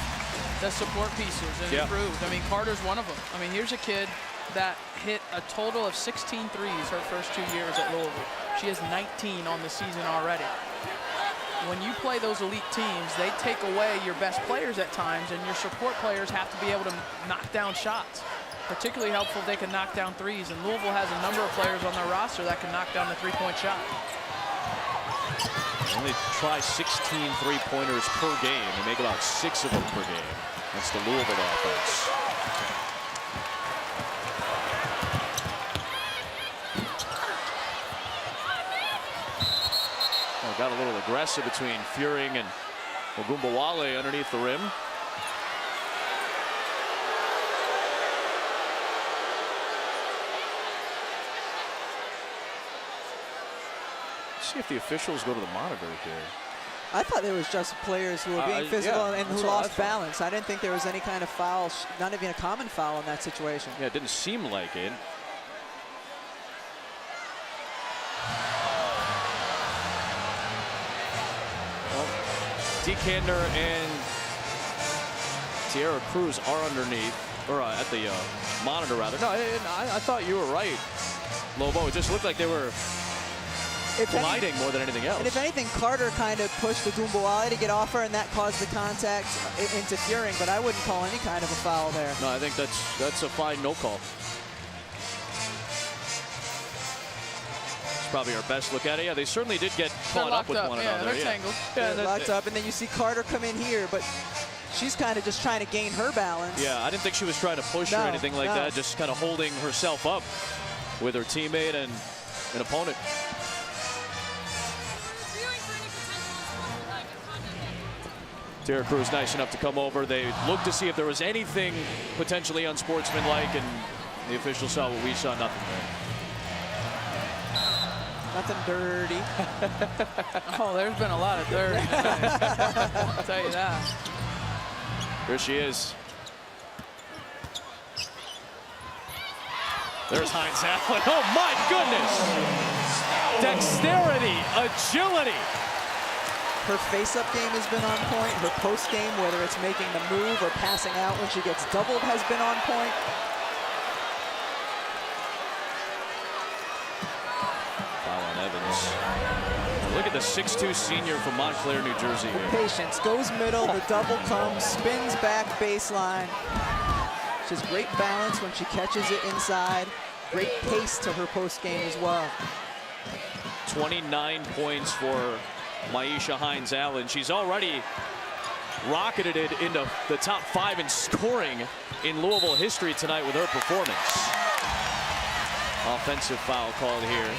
the support pieces and improved. I mean, Carter's one of them. I mean, here's a kid that hit a total of 16 threes her first 2 years at Louisville. She has 19 on the season already. When you play those elite teams, they take away your best players at times, and your support players have to be able to knock down shots. Particularly helpful if they can knock down threes, and Louisville has a number of players on their roster that can knock down the three-point shot. They only try 16 three-pointers per game. They make about 6 of them per game. That's the Louisville offense. Well, got a little aggressive between Furing and Ogunbowale underneath the rim. See if the officials go to the monitor here. I thought there was just players who were being physical and who lost balance. I didn't think there was any kind of foul, not even a common foul in that situation. Yeah, it didn't seem like it. Well, DeCander and Tierra Cruz are underneath, or at the monitor rather. No, I thought you were right, Lobo. It just looked like they were colliding more than anything else. And if anything, Carter kind of pushed the Ogunbowale to get off her, and that caused the contact into Furing, but I wouldn't call any kind of a foul there. No, I think that's a fine no call. It's probably our best look at it. Yeah, they certainly did get caught up with one another. They're tangled. Yeah, they're locked up, and then you see Carter come in here, but she's kind of just trying to gain her balance. Yeah, I didn't think she was trying to push or anything like that, just kind of holding herself up with her teammate and an opponent. Tierra Cruz nice enough to come over. They looked to see if there was anything potentially unsportsmanlike, and the officials saw what we saw. Nothing there. Nothing dirty. Oh, there's been a lot of dirty tonight. I'll tell you that. Here she is. There's Hines-Allen. Oh my goodness! Dexterity, agility. Her face-up game has been on point. Her post game, whether it's making the move or passing out when she gets doubled, has been on point. Foul on Evans. Look at the 6'2" senior from Montclair, New Jersey here. Patience, goes middle, the double comes, spins back baseline. She has great balance when she catches it inside. Great pace to her post game as well. 29 points for Myisha Hines-Allen. She's already rocketed it into the top 5 in scoring in Louisville history tonight with her performance. Offensive foul called here.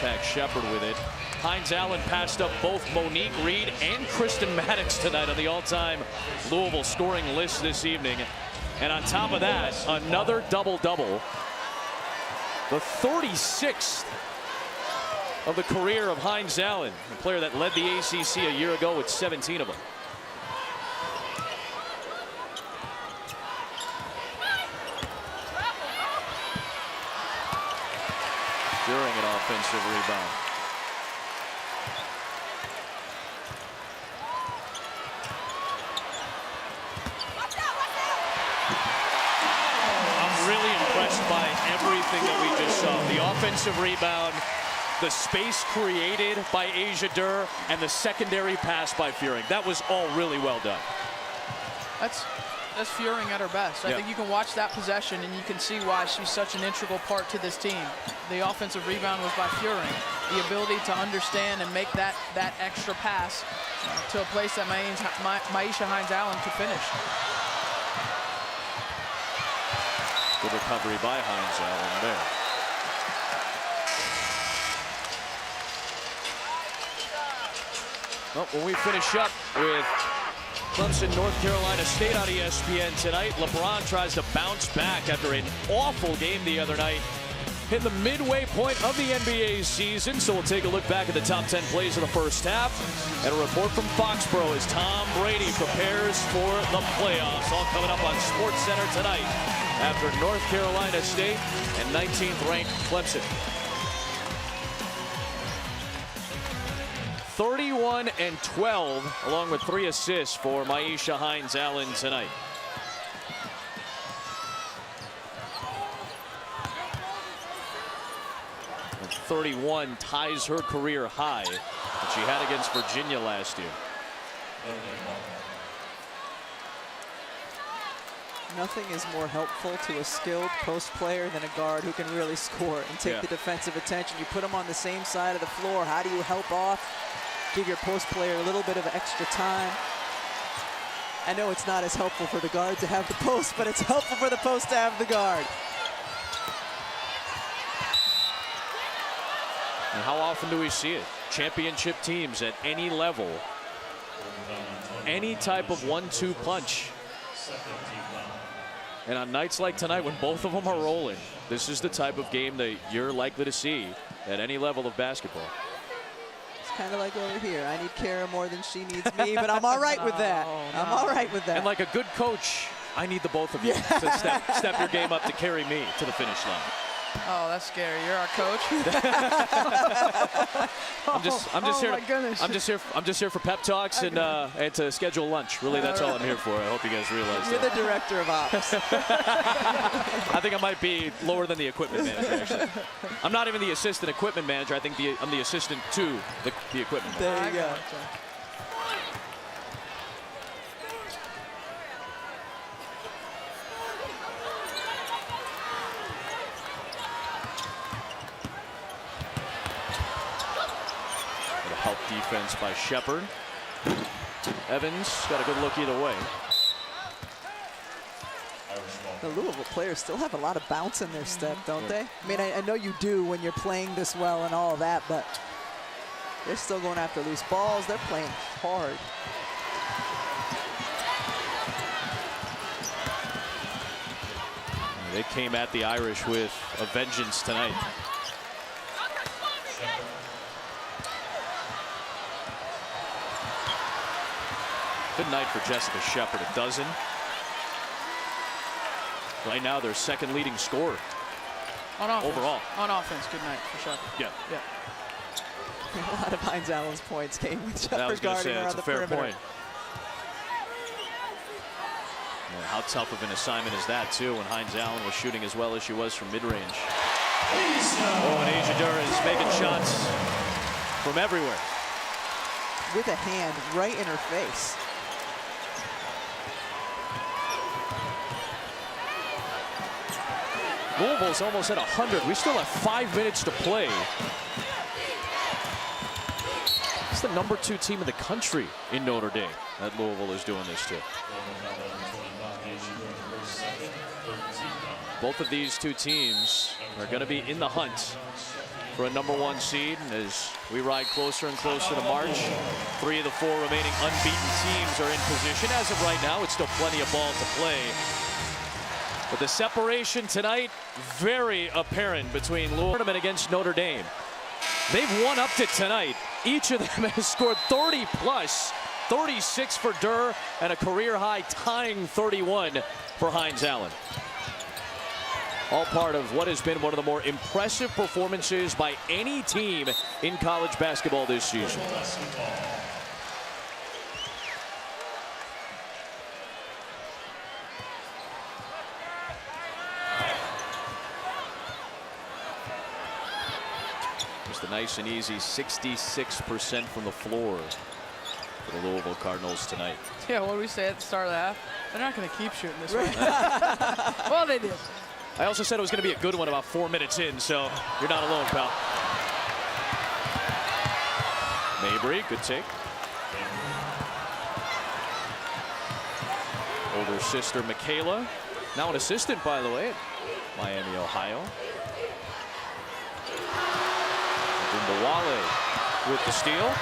attack Shepard with it. Hines Allen passed up both Monique Reed and Kristen Maddox tonight on the all-time Louisville scoring list this evening. And on top of that, another double-double. The 36th of the career of Hines Allen, a player that led the ACC a year ago with 17 of them. During an offensive rebound. I'm really impressed by everything that we just saw. The offensive rebound, the space created by Asia Durr, and the secondary pass by Fearing. That was all really well done. That's Fearing at her best. I think you can watch that possession and you can see why she's such an integral part to this team. The offensive rebound was by Fearing. The ability to understand and make that extra pass to a place that Myisha Hines Allen could finish. Good recovery by Hines Allen there. Well, when we finish up with Clemson, North Carolina State on ESPN tonight, LeBron tries to bounce back after an awful game the other night. Hit the midway point of the NBA season, so we'll take a look back at the top 10 plays of the first half. And a report from Foxborough as Tom Brady prepares for the playoffs. All coming up on SportsCenter tonight after North Carolina State and 19th ranked Clemson. 31 and 12, along with 3 assists for Myisha Hines Allen tonight. And 31 ties her career high that she had against Virginia last year. Nothing is more helpful to a skilled post player than a guard who can really score and take the defensive attention. You put them on the same side of the floor. How do you help off? Give your post player a little bit of extra time. I know it's not as helpful for the guard to have the post, but it's helpful for the post to have the guard. And how often do we see it? Championship teams at any level, any type of 1-2 punch. And on nights like tonight, when both of them are rolling, this is the type of game that you're likely to see at any level of basketball. Kind of like over here. I need Kara more than she needs me, but I'm all right with that. I'm all right with that. And like a good coach, I need the both of you to step your game up to carry me to the finish line. Oh, that's scary. You're our coach. I'm just here for pep talks and to schedule lunch. Really, that's all I'm here for. I hope you guys realize You're that. the director of ops. I think I might be lower than the equipment manager, actually. I'm not even the assistant equipment manager. I think I'm the assistant to the equipment manager. There you go. Help defense by Shepard. Evans got a good look either way. The Louisville players still have a lot of bounce in their step, don't they? I mean, I know you do when you're playing this well and all that, but they're still going after loose balls. They're playing hard. They came at the Irish with a vengeance tonight. Good night for Jessica Shepard, a dozen. Right now, their second leading scorer. On offense. Overall. On offense, good night for Shepard. Yeah. A lot of Hines Allen's points came with I was Shepard going to say, guarding her that's on a the fair perimeter. point. Yeah, how tough of an assignment is that, too, when Hines Allen was shooting as well as she was from mid-range. Oh, and Asia Durr is making shots from everywhere. With a hand right in her face. Louisville's almost at 100. We still have 5 minutes to play. It's the #2 team in the country in Notre Dame that Louisville is doing this to. Both of these two teams are going to be in the hunt for a #1 seed. And as we ride closer and closer to March, 3 of the 4 remaining unbeaten teams are in position. As of right now, it's still plenty of ball to play. But the separation tonight, very apparent between Louisville against Notre Dame. They've won up to tonight. Each of them has scored 30 plus, 36 for Durr, and a career high tying 31 for Hines Allen. All part of what has been one of the more impressive performances by any team in college basketball this season. Just a nice and easy 66% from the floor for the Louisville Cardinals tonight. Yeah, what did we say at the start of the half? They're not going to keep shooting this way. Well, they did. I also said it was going to be a good one about 4 minutes in, so you're not alone, pal. Mabry, good take. Older sister Michaela, now an assistant, by the way, at Miami, Ohio. Wale with the steal.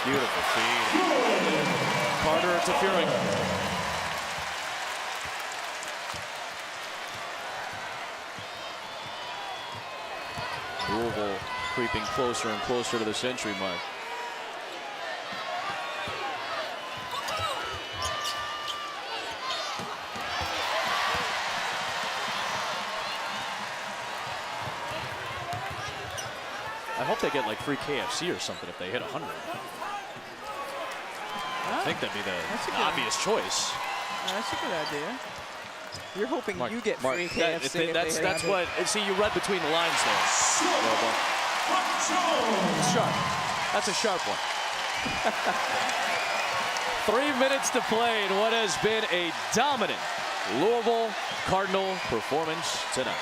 Beautiful feed. Carter interfering. Louisville creeping closer and closer to the century mark. I hope they get like free KFC or something if they hit 100. I think that'd be the obvious choice. That's a good idea. You're hoping you get free KFC. That's what. See, you read between the lines there. Sharp. That's a sharp one. 3 minutes to play in what has been a dominant Louisville Cardinal performance tonight.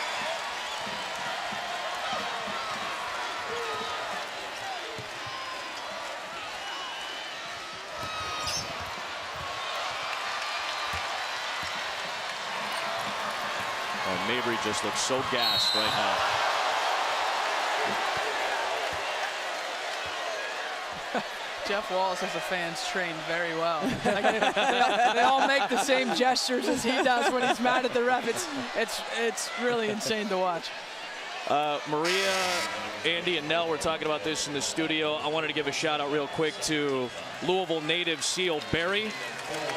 Mabry just looks so gassed right now. Jeff Wallace has the fans trained very well. Like they all make the same gestures as he does when he's mad at the ref. It's really insane to watch. Maria, Andy, and Nell were talking about this in the studio. I wanted to give a shout out real quick to Louisville native Seal Berry.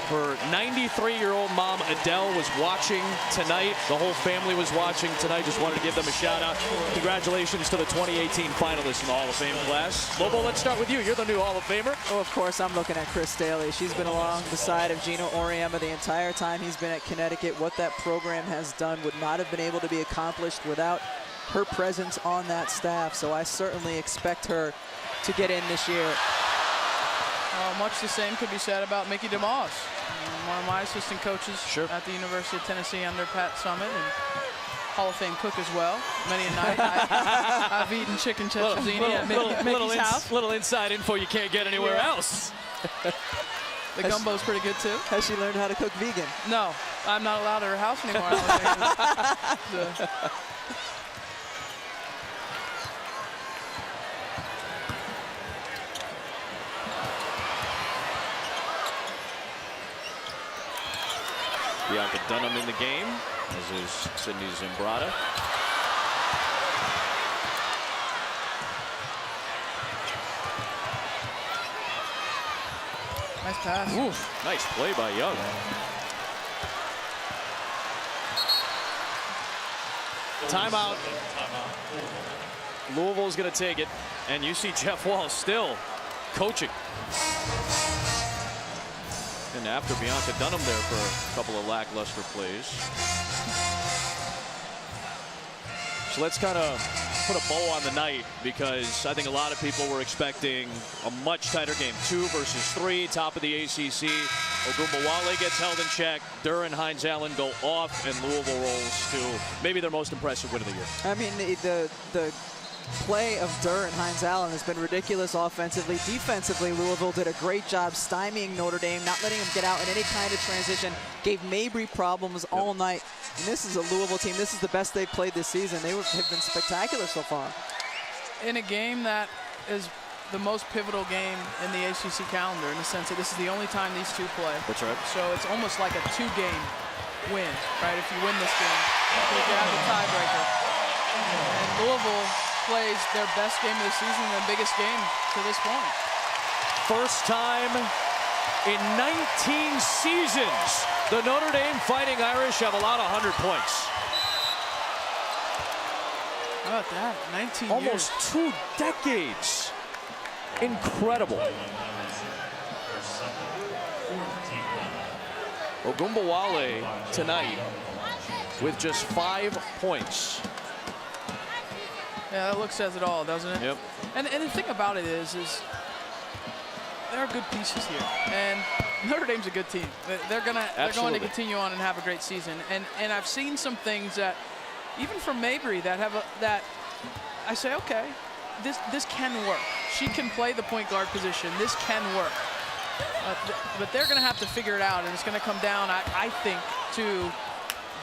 Her 93-year-old mom, Adele, was watching tonight. The whole family was watching tonight. Just wanted to give them a shout out. Congratulations to the 2018 finalists in the Hall of Fame class. Lobo, let's start with you. You're the new Hall of Famer. Oh, of course, I'm looking at Chris Daly. She's been along the side of Gino Auriemma the entire time he's been at Connecticut. What that program has done would not have been able to be accomplished without her presence on that staff. So I certainly expect her to get in this year. Much the same could be said about Mickey DeMoss, one of my assistant coaches at the University of Tennessee under Pat Summitt, and Hall of Fame cook as well. Many a night I've eaten chicken cecchini at Mickey's house. Little inside info you can't get anywhere else. The gumbo's pretty good too. Has she learned how to cook vegan? No, I'm not allowed at her house anymore. Bianca Dunham in the game, as is Sydney Zimbrata. Nice pass. Oof, nice play by Young. Timeout. Louisville's going to take it, and you see Jeff Wall still coaching. And after Bianca Dunham there for a couple of lackluster plays. So let's kind of put a bow on the night because I think a lot of people were expecting a much tighter game. 2 versus 3, top of the ACC. Ogunbowale gets held in check. Durr and Hines Allen go off, and Louisville rolls to maybe their most impressive win of the year. I mean, the play of Durr and Hines Allen has been ridiculous offensively. Defensively, Louisville did a great job stymieing Notre Dame, not letting them get out in any kind of transition. Gave Mabry problems all night. And this is a Louisville team. This is the best they've played this season. They have been spectacular so far. In a game that is the most pivotal game in the ACC calendar, in the sense that this is the only time these two play. That's right. So it's almost like a 2-game win, right? If you win this game, you can have the tiebreaker. And Louisville plays their best game of the season, their biggest game to this point. First time in 19 seasons, the Notre Dame Fighting Irish have allowed 100 points. How about that? 19 Almost years. 2 decades. Incredible. Ogunbowale tonight with just 5 points. Yeah, that look says it all, doesn't it? Yep. And the thing about it is there are good pieces here, and Notre Dame's a good team. They're going to continue on and have a great season. And I've seen some things that, even from Mabry, that I say, okay, this can work. She can play the point guard position. This can work. But they're going to have to figure it out, and it's going to come down, I think, to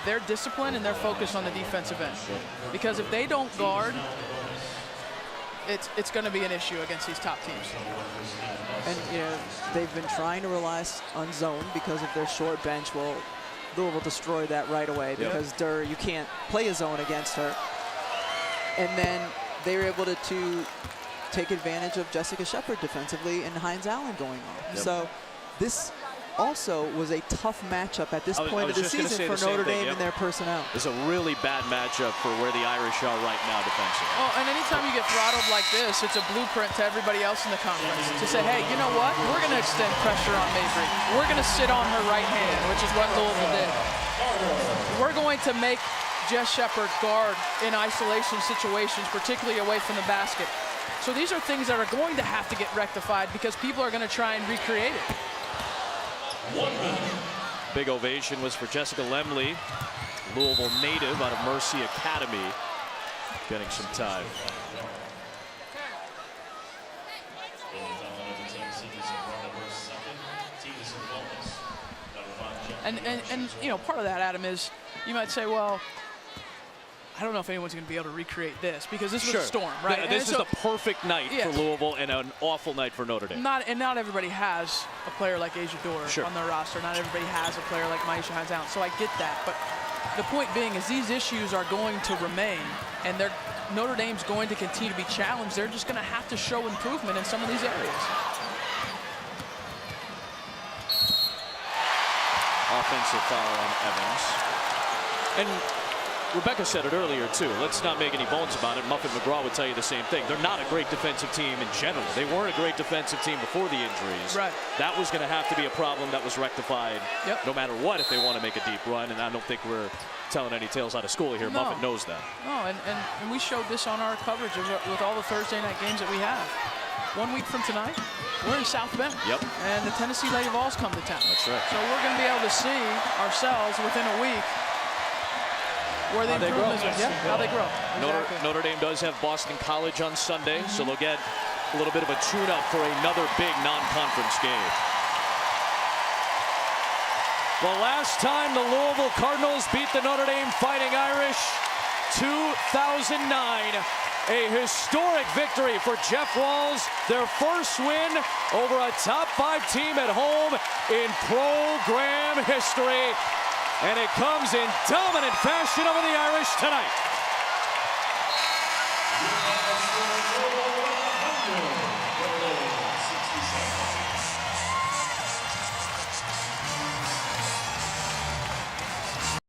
their discipline and their focus on the defensive end. Because if they don't guard, it's going to be an issue against these top teams. And you know, they've been trying to rely on zone because of their short bench. Well, Louisville destroyed that right away because Durr, you can't play a zone against her. And then they were able to take advantage of Jessica Shepard defensively and Hines Allen going on. So this also was a tough matchup at this point of the season for Notre Dame and their personnel. It's a really bad matchup for where the Irish are right now defensively. Well, and anytime you get throttled like this, it's a blueprint to everybody else in the conference to say, hey, you know what? We're going to extend pressure on Mabry. We're going to sit on her right hand, which is what Louisville did. We're going to make Jess Shepard guard in isolation situations, particularly away from the basket. So these are things that are going to have to get rectified because people are going to try and recreate it. Big ovation was for Jessica Lemley, Louisville native out of Mercy Academy, getting some time. And you know, part of that, Adam, is you might say, well, I don't know if anyone's going to be able to recreate this because this was a storm, right? This is the perfect night for Louisville and an awful night for Notre Dame. Not everybody has a player like Asia Durr on their roster. Not everybody has a player like Myisha Hines Allen. So I get that. But the point being is these issues are going to remain, and Notre Dame's going to continue to be challenged. They're just going to have to show improvement in some of these areas. Offensive foul on Evans. And Rebecca said it earlier, too. Let's not make any bones about it. Muffet McGraw would tell you the same thing. They're not a great defensive team in general. They weren't a great defensive team before the injuries. Right. That was going to have to be a problem that was rectified no matter what if they want to make a deep run. And I don't think we're telling any tales out of school here. No. Muffet knows that. No, and we showed this on our coverage with all the Thursday night games that we have. 1 week from tonight, we're in South Bend. Yep. And the Tennessee Lady Vols come to town. That's right. So we're going to be able to see ourselves within a week where the improvements are. Yeah, how they grow. Exactly. Notre Dame does have Boston College on Sunday, so they'll get a little bit of a tune-up for another big non-conference game. The last time the Louisville Cardinals beat the Notre Dame Fighting Irish, 2009. A historic victory for Jeff Walz, their first win over a top 5 team at home in program history. And it comes in dominant fashion over the Irish tonight.